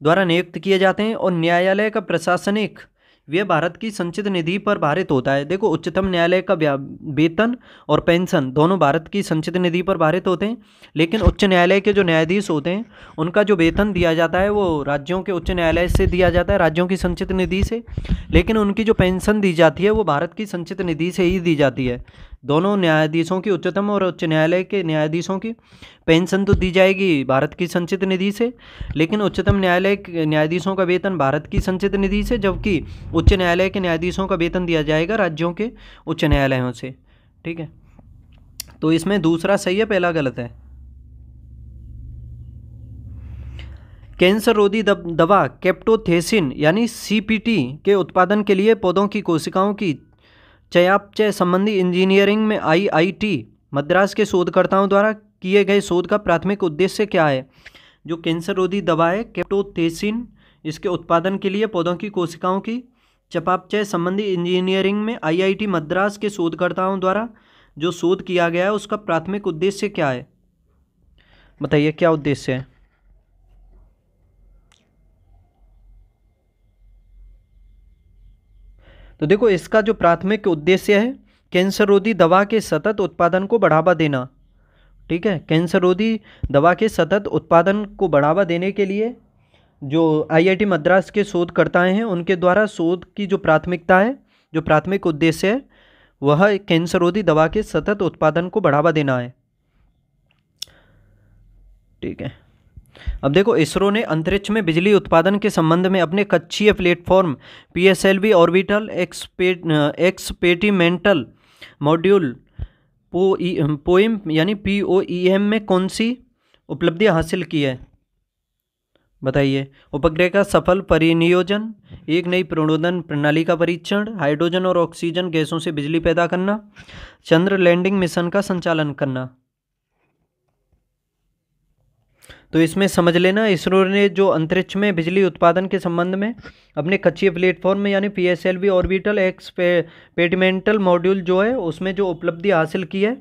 द्वारा नियुक्त किए जाते हैं और न्यायालय का प्रशासनिक व्यय भारत की संचित निधि पर भारित होता है। देखो, उच्चतम न्यायालय का वेतन और पेंशन दोनों भारत की संचित निधि पर भारित होते हैं, लेकिन उच्च न्यायालय के जो न्यायाधीश होते हैं उनका जो वेतन दिया जाता है वो राज्यों के उच्च न्यायालय से दिया जाता है, राज्यों की संचित निधि से, लेकिन उनकी जो पेंशन दी जाती है वो भारत की संचित निधि से ही दी जाती है। दोनों न्यायाधीशों की, उच्चतम और उच्च न्यायालय के न्यायाधीशों की पेंशन तो दी जाएगी भारत की संचित निधि से, लेकिन उच्चतम न्यायालय के न्यायाधीशों का वेतन भारत की संचित निधि से, जबकि उच्च न्यायालय के न्यायाधीशों का वेतन दिया जाएगा राज्यों के उच्च न्यायालयों से। ठीक है, तो इसमें दूसरा सही है, पहला गलत है। कैंसर रोधी दवा कैप्टोथेसिन यानी सीपीटी के उत्पादन के लिए पौधों की कोशिकाओं की चयापचय संबंधी इंजीनियरिंग में आईआईटी मद्रास के शोधकर्ताओं द्वारा किए गए शोध का प्राथमिक उद्देश्य क्या है? जो कैंसर रोधी दवा है कैप्टोथेसिन, इसके उत्पादन के लिए पौधों की कोशिकाओं की चयापचय संबंधी इंजीनियरिंग में आईआईटी मद्रास के शोधकर्ताओं द्वारा जो शोध किया गया है उसका प्राथमिक उद्देश्य क्या है? बताइए क्या उद्देश्य है? तो देखो इसका जो प्राथमिक उद्देश्य है कैंसर रोधी दवा के सतत उत्पादन को बढ़ावा देना। ठीक है, कैंसर रोधी दवा के सतत उत्पादन को बढ़ावा देने के लिए जो आईआईटी मद्रास के शोधकर्ता हैं उनके द्वारा शोध की जो प्राथमिकता है, जो प्राथमिक उद्देश्य है वह कैंसर रोधी दवा के सतत उत्पादन को बढ़ावा देना है। ठीक है, अब देखो इसरो ने अंतरिक्ष में बिजली उत्पादन के संबंध में अपने कक्षीय platform PSLV orbital experimental module poem यानी POEM में कौन सी उपलब्धि हासिल की है? बताइए। उपग्रह का सफल परिनियोजन, एक नई प्रणोदन प्रणाली का परीक्षण, हाइड्रोजन और ऑक्सीजन गैसों से बिजली पैदा करना, चंद्र लैंडिंग मिशन का संचालन करना। तो इसमें समझ लेना इसरो ने जो अंतरिक्ष में बिजली उत्पादन के संबंध में अपने कक्षीय प्लेटफॉर्म में यानी PSLV ऑर्बिटल एक्सपेरिमेंटल मॉड्यूल जो है उसमें जो उपलब्धि हासिल की है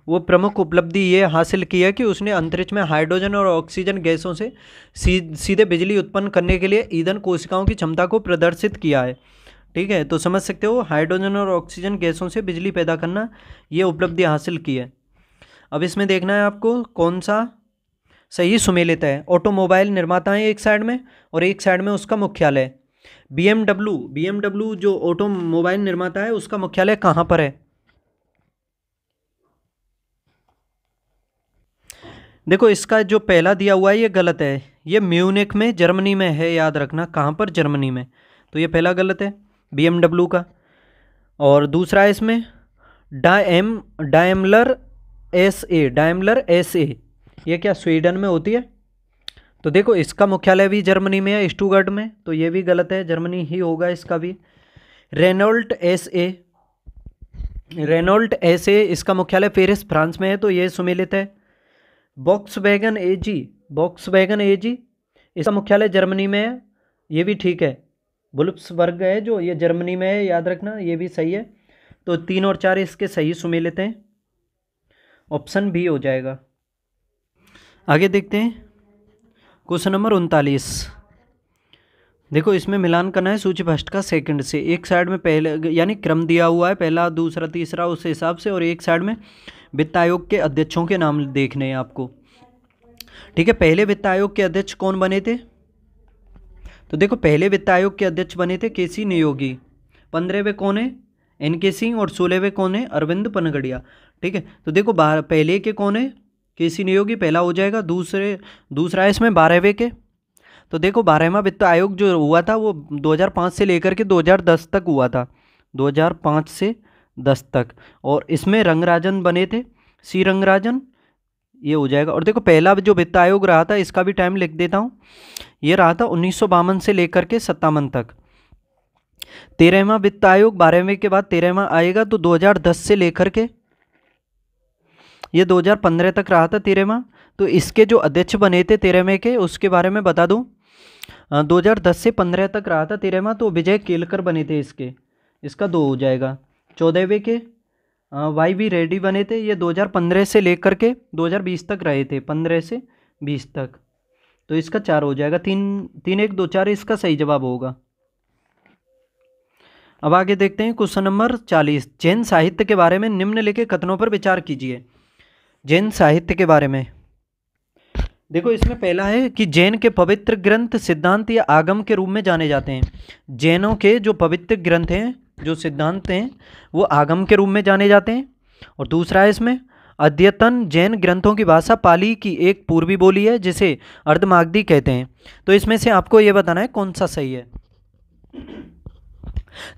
वो प्रमुख उपलब्धि ये हासिल की है कि उसने अंतरिक्ष में हाइड्रोजन और ऑक्सीजन गैसों से सीधे बिजली उत्पन्न करने के लिए ईंधन कोशिकाओं की क्षमता को प्रदर्शित किया है। ठीक है, तो समझ सकते हो हाइड्रोजन और ऑक्सीजन गैसों से बिजली पैदा करना ये उपलब्धि हासिल की है। अब इसमें देखना है आपको कौन सा सही सुमेलित है। ऑटोमोबाइल निर्माता है एक साइड में और एक साइड में उसका मुख्यालय। BMW जो ऑटोमोबाइल निर्माता है उसका मुख्यालय कहाँ पर है? देखो इसका जो पहला दिया हुआ है ये गलत है, ये म्यूनिख में जर्मनी में है, याद रखना। कहाँ पर? जर्मनी में। तो ये पहला गलत है BMW का। और दूसरा है इसमें डायमलर SA, ये क्या स्वीडन में होती है? तो देखो इसका मुख्यालय भी जर्मनी में है, स्टुटगार्ट में, तो ये भी गलत है, जर्मनी ही होगा इसका भी। रेनॉल्ट SA इसका मुख्यालय पेरिस फ्रांस में है, तो ये सुमेलित है। वॉक्सवैगन AG इसका मुख्यालय जर्मनी में है, ये भी ठीक है। वुल्फ्सबर्ग है जो, ये जर्मनी में है, याद रखना, ये भी सही है। तो 3 और 4 इसके सही सुमेलित हैं, ऑप्शन बी हो जाएगा। आगे देखते हैं क्वेश्चन नंबर 39। देखो इसमें मिलान करना है सूचीपृष्ठ का सेकंड से। एक साइड में पहले यानी क्रम दिया हुआ है, पहला दूसरा तीसरा उस हिसाब से, और एक साइड में वित्त आयोग के अध्यक्षों के नाम देखने हैं आपको। ठीक है, पहले वित्त आयोग के अध्यक्ष कौन बने थे? तो देखो पहले वित्त आयोग के अध्यक्ष बने थे KC नियोगी। 15वें कौन है? NK सिंह। और 16वें कौन है? अरविंद पनगड़िया। ठीक है, तो देखो पहले के कौन है? KC नियोगी पहला हो जाएगा। दूसरा है इसमें 12वें के। तो देखो 12वां वित्त आयोग जो हुआ था वो 2005 से लेकर के 2010 तक हुआ था, 2005 से 10 तक। और इसमें रंगराजन बने थे, C रंगराजन, ये हो जाएगा। और देखो पहला जो वित्त आयोग रहा था इसका भी टाइम लिख देता हूँ, ये रहा था 1952 से लेकर के 57 तक। 13वां वित्त आयोग 12वें के बाद 13वां आएगा, तो 2010 से लेकर के ये 2015 तक रहा था 13वां। तो इसके जो अध्यक्ष बने थे 13वें के, उसके बारे में बता दूं, 2010 से 15 तक रहा था 13वां, तो विजय केलकर बने थे इसका 2 हो जाएगा। 14वें के YV रेड्डी बने थे, ये 2015 से लेकर के 2020 तक रहे थे, 15 से 20 तक, तो इसका 4 हो जाएगा। 3 1 2 4 इसका सही जवाब होगा। अब आगे देखते हैं क्वेश्चन नंबर 40। जैन साहित्य के बारे में निम्नलिखित कथनों पर विचार कीजिए। जैन साहित्य के बारे में देखो इसमें पहला है कि जैन के पवित्र ग्रंथ सिद्धांत या आगम के रूप में जाने जाते हैं। जैनों के जो पवित्र ग्रंथ हैं, जो सिद्धांत हैं, वो आगम के रूप में जाने जाते हैं। और दूसरा है इसमें अद्यतन जैन ग्रंथों की भाषा पाली की एक पूर्वी बोली है जिसे अर्धमागधी कहते हैं। तो इसमें से आपको ये बताना है कौन सा सही है।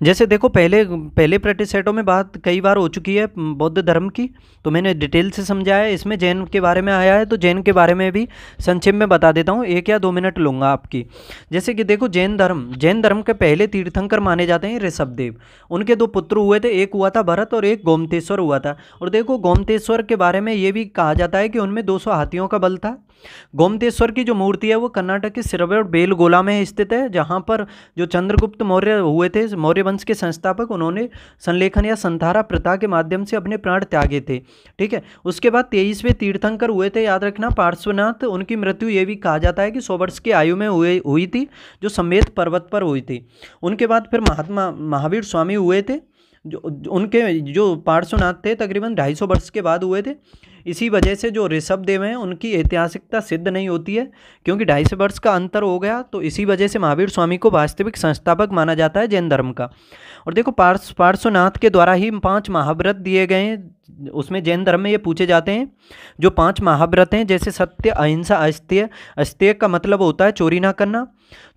जैसे देखो पहले पहले प्रैक्टिस सेटों में बात कई बार हो चुकी है बौद्ध धर्म की, तो मैंने डिटेल से समझाया है। इसमें जैन के बारे में आया है तो जैन के बारे में भी संक्षेप में बता देता हूँ, 1 या 2 मिनट लूँगा आपकी। जैसे कि देखो जैन धर्म के पहले तीर्थंकर माने जाते हैं ऋषभदेव। उनके 2 पुत्र हुए थे, एक हुआ था भरत और एक गोमतेश्वर हुआ था। और देखो गोमतेश्वर के बारे में ये भी कहा जाता है कि उनमें 200 हाथियों का बल था। गोमतेश्वर की जो मूर्ति है वो कर्नाटक के सिरवड़ बेलगोला में स्थित है, जहाँ पर जो चंद्रगुप्त मौर्य हुए थे, मौर्य वंश के संस्थापक, उन्होंने संलेखन या संधारा प्रथा के माध्यम से अपने प्राण त्यागे थे। ठीक है, उसके बाद 23वें तीर्थंकर हुए थे, याद रखना, पार्श्वनाथ। उनकी मृत्यु ये भी कहा जाता है कि 100 वर्ष की आयु में हुई थी, जो समेत पर्वत पर हुई थी। उनके बाद फिर महावीर स्वामी हुए थे, जो उनके जो पार्श्वनाथ थे तकरीबन 250 वर्ष के बाद हुए थे। इसी वजह से जो ऋषभदेव हैं उनकी ऐतिहासिकता सिद्ध नहीं होती है, क्योंकि 250 वर्ष का अंतर हो गया। तो इसी वजह से महावीर स्वामी को वास्तविक संस्थापक माना जाता है जैन धर्म का। और देखो पार्श्वनाथ के द्वारा ही 5 महाव्रत दिए गए हैं। उसमें जैन धर्म में ये पूछे जाते हैं जो 5 महाव्रत हैं, जैसे सत्य, अहिंसा, अस्तेय। अस्तेय का मतलब होता है चोरी ना करना।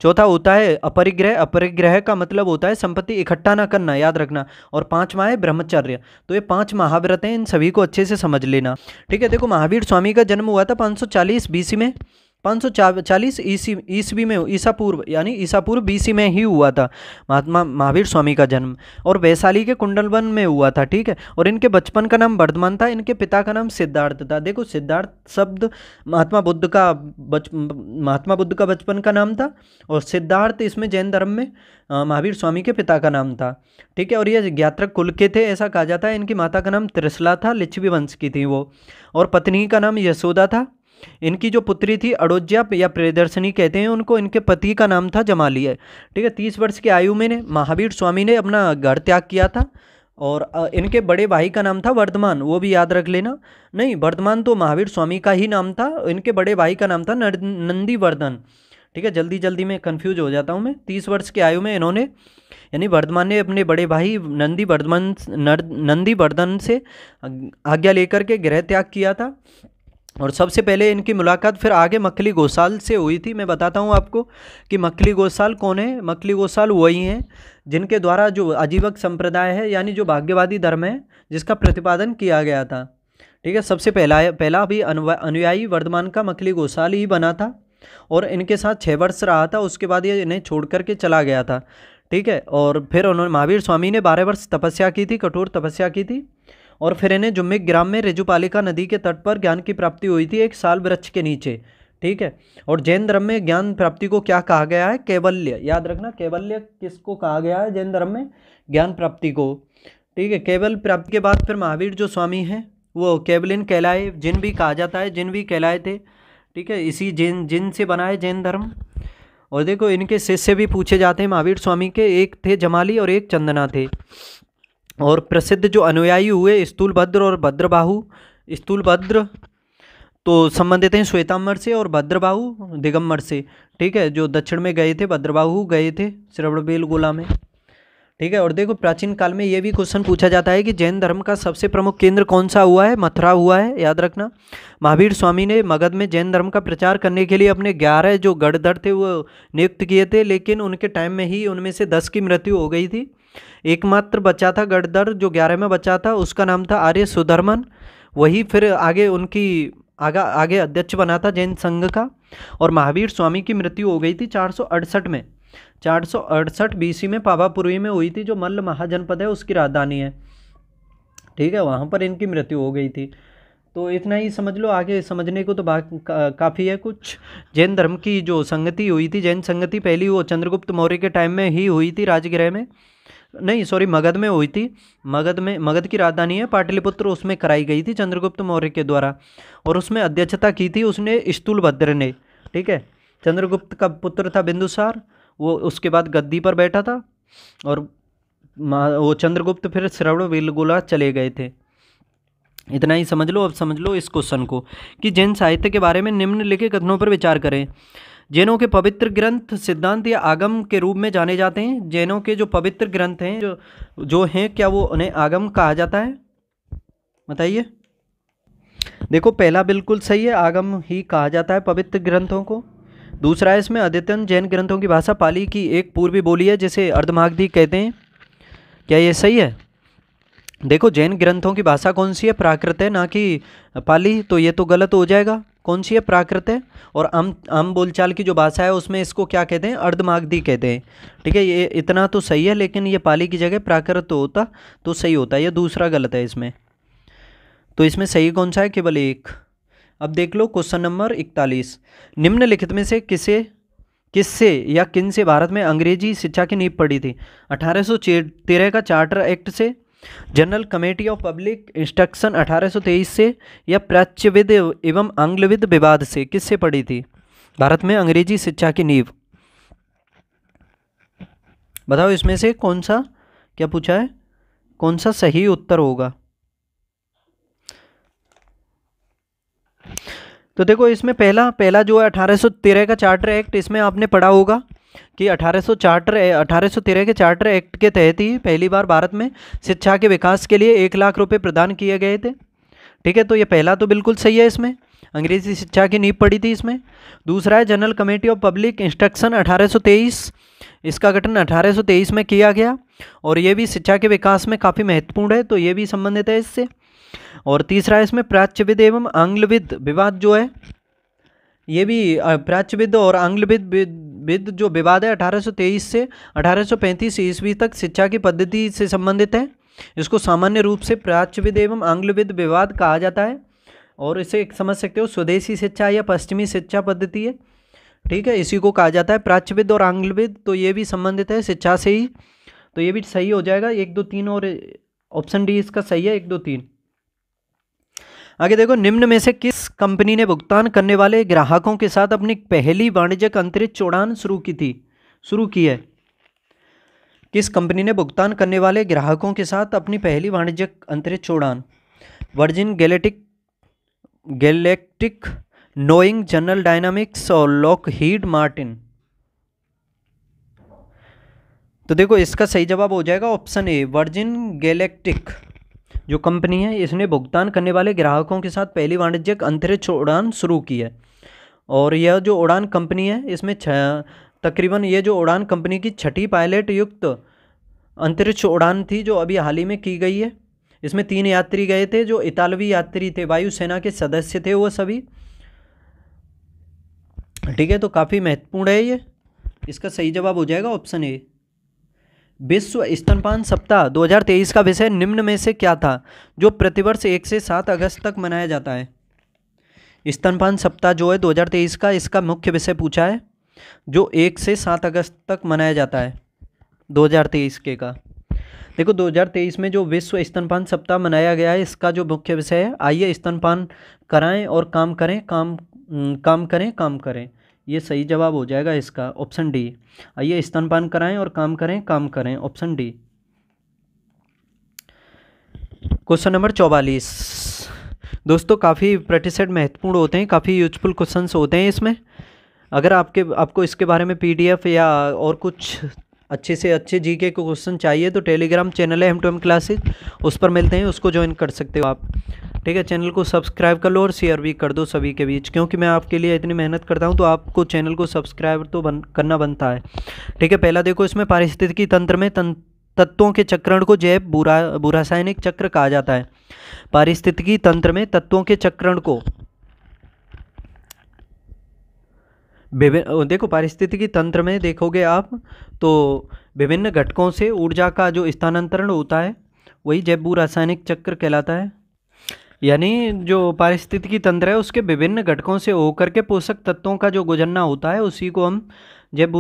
चौथा होता है अपरिग्रह। अपरिग्रह का मतलब होता है संपत्ति इकट्ठा ना करना, याद रखना। और 5वां है ब्रह्मचर्य। तो ये 5 महाव्रत हैं, इन सभी को अच्छे से समझ लेना। ठीक है, देखो महावीर स्वामी का जन्म हुआ था 540 बीसी में, 540 ईस्वी में, ईसा पूर्व यानी ईसा पूर्व बीसी में ही हुआ था महावीर स्वामी का जन्म, और वैशाली के कुंडलवन में हुआ था। ठीक है, और इनके बचपन का नाम वर्धमान था, इनके पिता का नाम सिद्धार्थ था। देखो सिद्धार्थ शब्द महात्मा बुद्ध का बचपन का नाम था, और सिद्धार्थ इसमें जैन धर्म में महावीर स्वामी के पिता का नाम था। ठीक है, और ये ज्ञात्रक कुल के थे, ऐसा कहा जाता है। इनकी माता का नाम त्रिशला था, लिच्छवी वंश की थी वो, और पत्नी का नाम यशोदा था। इनकी जो पुत्री थी अड़ोज्या या प्रियदर्शनी कहते हैं उनको, इनके पति का नाम था जमाली है। ठीक है, 30 वर्ष की आयु में महावीर स्वामी ने अपना घर त्याग किया था। और इनके बड़े भाई का नाम था वर्धमान, वो भी याद रख लेना। नहीं, वर्धमान तो महावीर स्वामी का ही नाम था, इनके बड़े भाई का नाम था नंदीवर्धन। ठीक है, जल्दी जल्दी में कंफ्यूज हो जाता हूँ मैं। 30 वर्ष की आयु में इन्होंने यानी वर्धमान ने अपने बड़े भाई नंदीवर्धन से आज्ञा लेकर के गृह त्याग किया था। और सबसे पहले इनकी मुलाकात फिर आगे मक्खली गोसाल से हुई थी। मैं बताता हूँ आपको कि मक्खली गोसाल कौन है। मक्खली गोसाल वही हैं जिनके द्वारा जो आजीवक संप्रदाय है, यानी जो भाग्यवादी धर्म है, जिसका प्रतिपादन किया गया था। ठीक है, सबसे पहला भी अनुयायी वर्धमान का मक्खली गोसाल ही बना था, और इनके साथ 6 वर्ष रहा था। उसके बाद ये इन्हें छोड़ करके चला गया था। ठीक है, और फिर उन्होंने महावीर स्वामी ने 12 वर्ष तपस्या की थी, कठोर तपस्या की थी। और फिर इन्हें जुम्मिक ग्राम में ऋजुपालिका नदी के तट पर ज्ञान की प्राप्ति हुई थी, एक साल वृक्ष के नीचे। ठीक है, और जैन धर्म में ज्ञान प्राप्ति को क्या कहा गया है? कैवल्य। याद रखना, कैवल्य किसको कहा गया है जैन धर्म में? ज्ञान प्राप्ति को। ठीक है, केवल प्राप्ति के बाद फिर महावीर जो स्वामी हैं वो केवलिन कहलाए, जिन भी कहा जाता है, जिन भी कहलाए थे। ठीक है, इसी जिन से बना है जैन धर्म। और देखो इनके शिष्य भी पूछे जाते हैं महावीर स्वामी के, एक थे जमाली और एक चंदना थे। और प्रसिद्ध जो अनुयायी हुए स्थूलभद्र और भद्रबाहु। स्थूलभद्र तो संबंधित हैं श्वेतांबर से, और भद्रबाहु दिगंबर से। ठीक है, जो दक्षिण में गए थे, भद्रबाहु गए थे श्रवणबेलगोला में। ठीक है, और देखो प्राचीन काल में ये भी क्वेश्चन पूछा जाता है कि जैन धर्म का सबसे प्रमुख केंद्र कौन सा हुआ है? मथुरा हुआ है, याद रखना। महावीर स्वामी ने मगध में जैन धर्म का प्रचार करने के लिए अपने 11 जो गढ़धर थे वो नियुक्त किए थे, लेकिन उनके टाइम में ही उनमें से 10 की मृत्यु हो गई थी। एकमात्र बचा था गढ़धर, जो 11 में बचा था, उसका नाम था आर्य सुधर्मन। वही फिर आगे आगे अध्यक्ष बना था जैन संघ का। और महावीर स्वामी की मृत्यु हो गई थी 468 में, 468 बीसी में पावापुरी में हुई थी, जो मल्ल महाजनपद है उसकी राजधानी है। ठीक है, वहाँ पर इनकी मृत्यु हो गई थी। तो इतना ही समझ लो, आगे समझने को तो काफ़ी है कुछ। जैन धर्म की जो संगति हुई थी, जैन संगति पहली वो चंद्रगुप्त मौर्य के टाइम में ही हुई थी, राजगृह में, नहीं सॉरी मगध में हुई थी। मगध की राजधानी है पाटलिपुत्र, उसमें कराई गई थी चंद्रगुप्त मौर्य के द्वारा, और उसमें अध्यक्षता की थी उसने स्थूलभद्र ने। ठीक है, चंद्रगुप्त का पुत्र था बिंदुसार, वो उसके बाद गद्दी पर बैठा था, और वो चंद्रगुप्त फिर श्रवणबेलगोला चले गए थे। इतना ही समझ लो। अब समझ लो इस क्वेश्चन को कि जैन साहित्य के बारे में निम्नलिखित कथनों पर विचार करें। जैनों के पवित्र ग्रंथ सिद्धांत या आगम के रूप में जाने जाते हैं। जैनों के जो पवित्र ग्रंथ हैं जो हैं, क्या वो उन्हें आगम कहा जाता है? बताइए। देखो पहला बिल्कुल सही है, आगम ही कहा जाता है पवित्र ग्रंथों को। दूसरा है इसमें अद्यतन जैन ग्रंथों की भाषा पाली की एक पूर्वी बोली है जिसे अर्धमागधी कहते हैं। क्या ये सही है? देखो जैन ग्रंथों की भाषा कौन सी है? प्राकृत है, ना कि पाली। तो ये तो गलत हो जाएगा। कौन सी है? प्राकृत है। और आम बोलचाल की जो भाषा है उसमें इसको क्या कहते हैं? अर्धमागधी कहते हैं। ठीक है, ये इतना तो सही है, लेकिन ये पाली की जगह प्राकृत होता तो सही होता। ये दूसरा गलत है इसमें। तो इसमें सही कौन सा है? केवल एक। अब देख लो क्वेश्चन नंबर 41। निम्नलिखित में से किससे या किन से भारत में अंग्रेजी शिक्षा की नींव पड़ी थी? 1813 का चार्टर एक्ट से, general committee of public instruction 1823 से, या प्राच्यविद एवं आंग्लविद विवाद से? किससे पड़ी थी भारत में अंग्रेजी शिक्षा की नींव? बताओ इसमें से कौन सा, क्या पूछा है, कौन सा सही उत्तर होगा? तो देखो इसमें पहला जो है 1813 का चार्टर एक्ट, इसमें आपने पढ़ा होगा कि 1813 के चार्टर एक्ट के तहत ही पहली बार भारत में शिक्षा के विकास के लिए 1 लाख रुपए प्रदान किए गए थे। ठीक है, तो ये पहला तो बिल्कुल सही है, इसमें अंग्रेजी शिक्षा की नींव पड़ी थी इसमें। दूसरा है general committee of public instruction 1823, इसका गठन 1823 में किया गया और ये भी शिक्षा के विकास में काफ़ी महत्वपूर्ण है, तो ये भी संबंधित है इससे। और तीसरा है इसमें प्राच्यविद एवं आंग्लविद विवाद जो है, ये भी प्राच्यविद और आंग्लविद जो विवाद है 1823 से 1835 ईस्वी तक शिक्षा की पद्धति से संबंधित है। इसको सामान्य रूप से प्राच्यविद एवं आंग्लविद विवाद कहा जाता है और इसे समझ सकते हो स्वदेशी शिक्षा या पश्चिमी शिक्षा पद्धति है। ठीक है, इसी को कहा जाता है प्राच्यविद और आंग्लविद, तो ये भी संबंधित है शिक्षा से ही, तो ये भी सही हो जाएगा। 1 2 3 और ऑप्शन डी इसका सही है, 1 2 3। आगे देखो, निम्न में से किस कंपनी ने भुगतान करने वाले ग्राहकों के साथ अपनी पहली वाणिज्यिक अंतरिक्ष उड़ान शुरू की है? किस कंपनी ने भुगतान करने वाले ग्राहकों के साथ अपनी पहली वाणिज्यिक अंतरिक्ष उड़ान? Virgin galactic, knowing, general dynamics और लॉकहीड मार्टिन? तो देखो इसका सही जवाब हो जाएगा ऑप्शन ए, वर्जिन गैलेक्टिक जो कंपनी है इसने भुगतान करने वाले ग्राहकों के साथ पहली वाणिज्यिक अंतरिक्ष उड़ान शुरू की है। और यह जो उड़ान कंपनी है इसमें तकरीबन ये जो उड़ान कंपनी की 6ठी पायलट युक्त अंतरिक्ष उड़ान थी जो अभी हाल ही में की गई है। इसमें 3 यात्री गए थे जो इतालवी यात्री थे, वायुसेना के सदस्य थे वो सभी। ठीक है, तो काफ़ी महत्वपूर्ण है ये। इसका सही जवाब हो जाएगा ऑप्शन ए। विश्व स्तनपान सप्ताह 2023 का विषय निम्न में से क्या था जो प्रतिवर्ष 1 से 7 अगस्त तक मनाया जाता है? स्तनपान सप्ताह जो है 2023 का, इसका मुख्य विषय पूछा है जो 1 से 7 अगस्त तक मनाया जाता है 2023 के का। देखो 2023 में जो विश्व स्तनपान सप्ताह मनाया गया है इसका जो मुख्य विषय है, आइए स्तनपान कराएं और काम करें, काम करें। ये सही जवाब हो जाएगा इसका ऑप्शन डी। आइए स्तनपान कराएं और काम करें, ऑप्शन डी। Question number 44। दोस्तों काफ़ी प्रतिशत महत्वपूर्ण होते हैं, काफ़ी यूजफुल क्वेश्चंस होते हैं इसमें। अगर आपको इसके बारे में पीडीएफ या और कुछ अच्छे से अच्छे जीके के क्वेश्चन चाहिए तो टेलीग्राम चैनल है M2M क्लासेस, उस पर मिलते हैं, उसको ज्वाइन कर सकते हो आप। ठीक है, चैनल को सब्सक्राइब कर लो और शेयर भी कर दो सभी के बीच, क्योंकि मैं आपके लिए इतनी मेहनत करता हूं तो आपको चैनल को सब्सक्राइब तो करना बनता है। ठीक है, पहला देखो इसमें पारिस्थितिकी तंत्र में तत्वों के चक्रण को जैव भूरासायनिक चक्र कहा जाता है। पारिस्थितिकी तंत्र में तत्वों के चक्रण को देखो पारिस्थितिकी तंत्र में देखोगे आप तो विभिन्न घटकों से ऊर्जा का जो स्थानांतरण होता है वही जैव भूरासायनिक चक्र कहलाता है। यानी जो पारिस्थितिकी तंत्र है उसके विभिन्न घटकों से होकर के पोषक तत्वों का जो गुजरना होता है उसी को हम जैव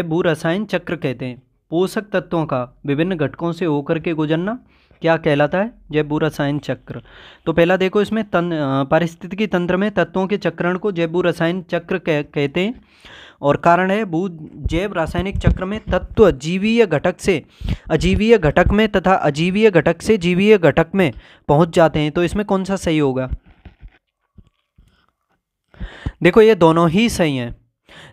भूरासायन चक्र कहते हैं। पोषक तत्वों का विभिन्न घटकों से होकर के गुजरना क्या कहलाता है? जैव भूरासायन चक्र। तो पहला देखो इसमें पारिस्थितिकी तंत्र में तत्वों के चक्रण को जैव भूरासायन चक्र कहते हैं और कारण है जैव रासायनिक चक्र में तत्व जीवीय घटक से अजीवीय घटक में तथा अजीवीय घटक से जीवीय घटक में पहुंच जाते हैं। तो इसमें कौन सा सही होगा? देखो ये दोनों ही सही हैं।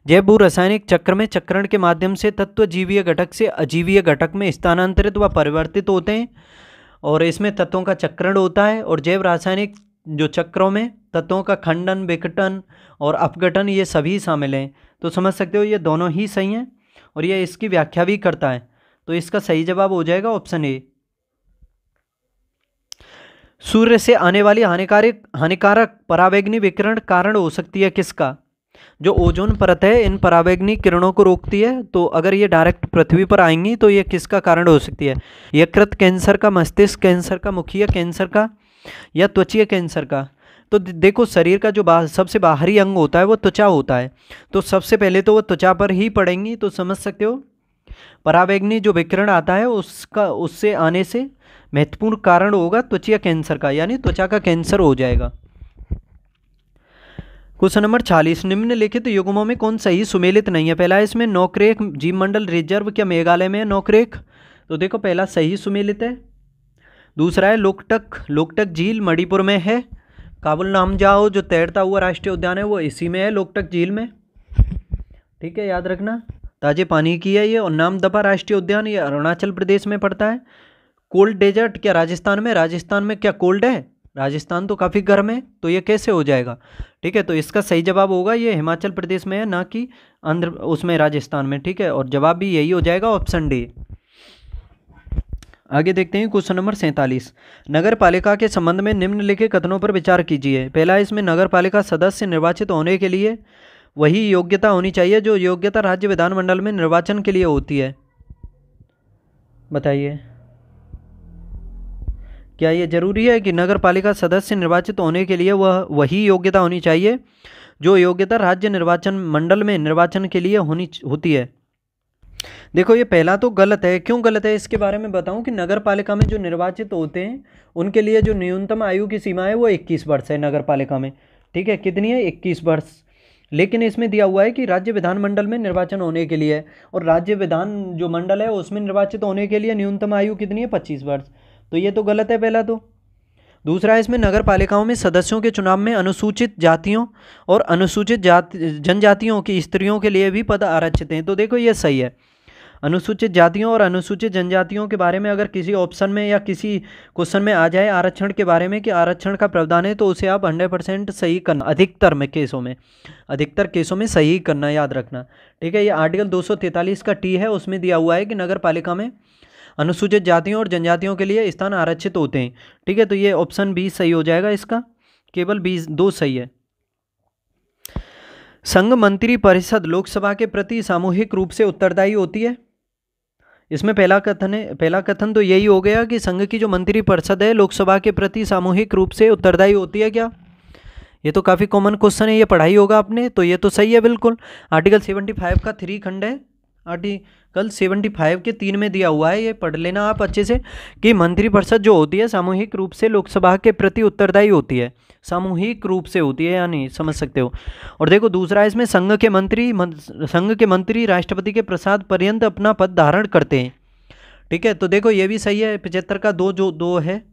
जैव भूरासायनिक चक्र में चक्रण के माध्यम से तत्व जीवीय घटक से अजीवीय घटक में स्थानांतरित व परिवर्तित होते हैं और इसमें तत्वों का चक्रण होता है, और जैव रासायनिक जो चक्रों में तत्वों का खंडन, विघटन और अपघटन ये सभी शामिल हैं। तो समझ सकते हो ये दोनों ही सही हैं, और ये इसकी व्याख्या भी करता है। तो इसका सही जवाब हो जाएगा ऑप्शन ए। सूर्य से आने वाली हानिकारक पराबैंगनी विकिरण कारण हो सकती है किसका? जो ओजोन परत है इन पराबैंगनी किरणों को रोकती है, तो अगर ये डायरेक्ट पृथ्वी पर आएंगी तो ये किसका कारण हो सकती है? यकृत कैंसर का, मस्तिष्क कैंसर का, मुखीय कैंसर का, या त्वचीय कैंसर का? तो देखो शरीर का जो सबसे बाहरी अंग होता है वो त्वचा होता है, तो सबसे पहले तो वो त्वचा पर ही पड़ेंगी। तो समझ सकते हो पराबैंगनी जो विकिरण आता है उससे आने से महत्वपूर्ण कारण होगा त्वचीय कैंसर का, यानी त्वचा का कैंसर हो जाएगा। क्वेश्चन नंबर 46, निम्नलिखित युग्मों में कौन सही सुमेलित नहीं है? पहला है इसमें नौक्रेक जीवमंडल रिजर्व क्या मेघालय में है नौक्रेक? तो देखो पहला सही सुमेलित है। दूसरा है लोकटक झील मणिपुर में है। काबुल नामजाओ जो तैरता हुआ राष्ट्रीय उद्यान है वो इसी में है, लोकटक झील में। ठीक है, याद रखना, ताजे पानी की है ये। और नामदफा राष्ट्रीय उद्यान ये अरुणाचल प्रदेश में पड़ता है। कोल्ड डेजर्ट क्या राजस्थान में? राजस्थान में क्या कोल्ड है? राजस्थान तो काफ़ी गर्म है, तो ये कैसे हो जाएगा? ठीक है, तो इसका सही जवाब होगा ये हिमाचल प्रदेश में है, ना कि आंध्र उसमें राजस्थान में। ठीक है, और जवाब भी यही हो जाएगा ऑप्शन डी। आगे देखते हैं क्वेश्चन नंबर 47, नगर पालिका के संबंध में निम्नलिखित कथनों पर विचार कीजिए। पहला इसमें नगर पालिका सदस्य निर्वाचित होने के लिए वही योग्यता होनी चाहिए जो योग्यता राज्य विधानमंडल में निर्वाचन के लिए होती है। बताइए, क्या ये जरूरी है कि नगर पालिका सदस्य निर्वाचित होने के लिए वह वही योग्यता होनी चाहिए जो योग्यता राज्य निर्वाचन मंडल में निर्वाचन के लिए होती है? देखो ये पहला तो गलत है। क्यों गलत है इसके बारे में बताऊं कि नगर पालिका में जो निर्वाचित होते हैं उनके लिए जो न्यूनतम आयु की सीमा है वो 21 वर्ष है नगर पालिका में। ठीक है, कितनी है? 21 वर्ष। लेकिन इसमें दिया हुआ है कि राज्य विधानमंडल में निर्वाचन होने के लिए, और राज्य विधान जो मंडल है उसमें निर्वाचित होने के लिए न्यूनतम आयु कितनी है? 25 वर्ष। तो ये तो गलत है पहला तो। दूसरा इसमें नगर पालिकाओं में सदस्यों के चुनाव में अनुसूचित जातियों और अनुसूचित जनजातियों की स्त्रियों के लिए भी पद आरक्षित हैं। तो देखो ये सही है। अनुसूचित जातियों और अनुसूचित जनजातियों के बारे में अगर किसी ऑप्शन में या किसी क्वेश्चन में आ जाए आरक्षण के बारे में कि आरक्षण का प्रावधान है, तो उसे आप 100% सही करना, अधिकतर केसों में सही करना, याद रखना। ठीक है, ये आर्टिकल 243 का टी है, उसमें दिया हुआ है कि नगर पालिका में अनुसूचित जातियों और जनजातियों के लिए स्थान आरक्षित होते हैं। ठीक है, तो ये ऑप्शन बी सही हो जाएगा इसका, केवल 2 सही है। संघ मंत्री परिषद लोकसभा के प्रति सामूहिक रूप से उत्तरदायी होती है। इसमें पहला कथन तो यही हो गया कि संघ की जो मंत्री परिषद है लोकसभा के प्रति सामूहिक रूप से उत्तरदायी होती है। क्या ये तो काफ़ी कॉमन क्वेश्चन है, ये पढ़ाई होगा आपने, तो ये तो सही है बिल्कुल। आर्टिकल 75 का 3 खंड है, आर्टिकल 75 के 3 में दिया हुआ है, ये पढ़ लेना आप अच्छे से, कि मंत्रिपरिषद जो होती है सामूहिक रूप से लोकसभा के प्रति उत्तरदायी होती है। सामूहिक रूप से होती है, यानी समझ सकते हो। और देखो दूसरा इसमें संघ के मंत्री राष्ट्रपति के प्रसाद पर्यंत अपना पद धारण करते हैं। ठीक है, तो देखो ये भी सही है। 75 का 2 जो 2 है,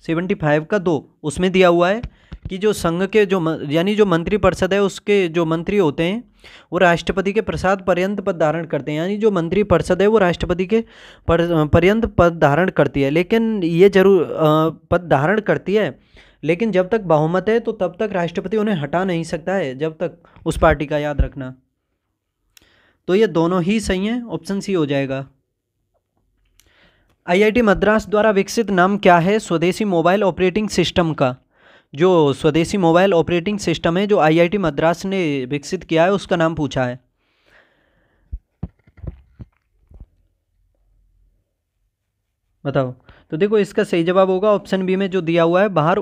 75 का 2 उसमें दिया हुआ है कि जो संघ के यानी जो मंत्रिपरिषद है उसके जो मंत्री होते हैं वो राष्ट्रपति के प्रसाद पर्यंत पद धारण करते हैं, यानी जो मंत्रिपरिषद है वो राष्ट्रपति के पर्यंत पद धारण करती है। लेकिन ये जरूर पद धारण करती है, लेकिन जब तक बहुमत है तो तब तक राष्ट्रपति उन्हें हटा नहीं सकता है, जब तक उस पार्टी का, याद रखना। तो ये दोनों ही सही हैं, ऑप्शन सी हो जाएगा। आईआईटी मद्रास द्वारा विकसित नाम क्या है स्वदेशी मोबाइल ऑपरेटिंग सिस्टम का? जो स्वदेशी मोबाइल ऑपरेटिंग सिस्टम है जो आईआईटी मद्रास ने विकसित किया है उसका नाम पूछा है। बताओ। तो देखो इसका सही जवाब होगा ऑप्शन बी में जो दिया हुआ है, बाहर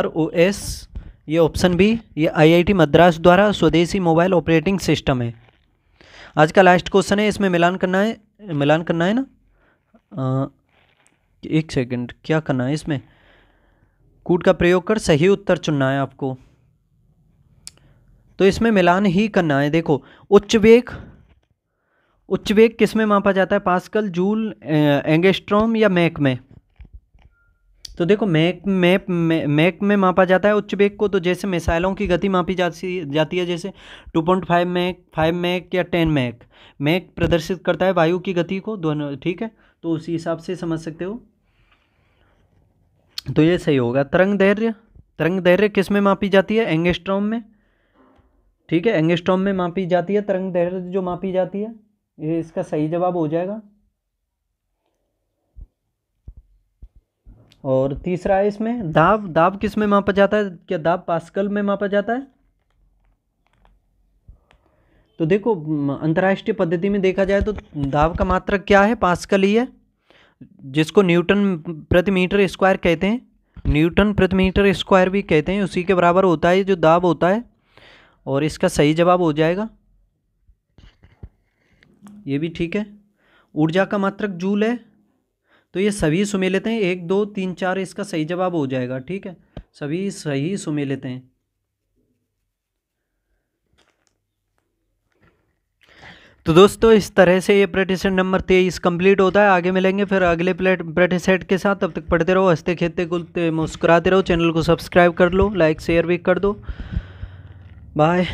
ओएस, ये ऑप्शन बी, ये आईआईटी मद्रास द्वारा स्वदेशी मोबाइल ऑपरेटिंग सिस्टम है। आज का लास्ट क्वेश्चन है, इसमें मिलान करना है ना। एक सेकंड, क्या करना है इसमें? कूट का प्रयोग कर सही उत्तर चुनना है आपको। तो इसमें मिलान ही करना है। देखो उच्च वेग किस में मापा जाता है? पास्कल, जूल, एंगस्ट्रॉम या मैक में? तो देखो मैक में मापा जाता है उच्च वेग को। तो जैसे मिसाइलों की गति मापी जाती है, जैसे 2.5 मैक, 5 मैक या 10 मैक प्रदर्शित करता है वायु की गति को, दोनों। ठीक है, तो उसी हिसाब से समझ सकते हो। तो ये सही होगा। तरंग दैर्घ्य किस में मापी जाती है? एंगस्ट्रॉम में। ठीक है, एंगस्ट्रॉम में मापी जाती है तरंग दैर्घ्य जो मापी जाती है। ये इसका सही जवाब हो जाएगा। और तीसरा है इसमें दाब किस में मापा जाता है? क्या दाब पास्कल में मापा जाता है? तो देखो अंतर्राष्ट्रीय पद्धति में देखा जाए तो दाब का मात्रक क्या है? पास्कल ही है, जिसको न्यूटन प्रति मीटर स्क्वायर कहते हैं। न्यूटन प्रति मीटर स्क्वायर भी कहते हैं, उसी के बराबर होता है जो दाब होता है। और इसका सही जवाब हो जाएगा, ये भी ठीक है। ऊर्जा का मात्रक जूल है, तो ये सभी सुमेलित हैं, 1 2 3 4 इसका सही जवाब हो जाएगा। ठीक है, सभी सही सुमेलित हैं। तो दोस्तों इस तरह से ये प्रैक्टिस सेट नंबर 23 कंप्लीट होता है। आगे मिलेंगे फिर अगले प्रैक्टिस सेट के साथ। तब तक पढ़ते रहो, हंसते खेलते कुलते मुस्कुराते रहो। चैनल को सब्सक्राइब कर लो, लाइक शेयर भी कर दो। बाय।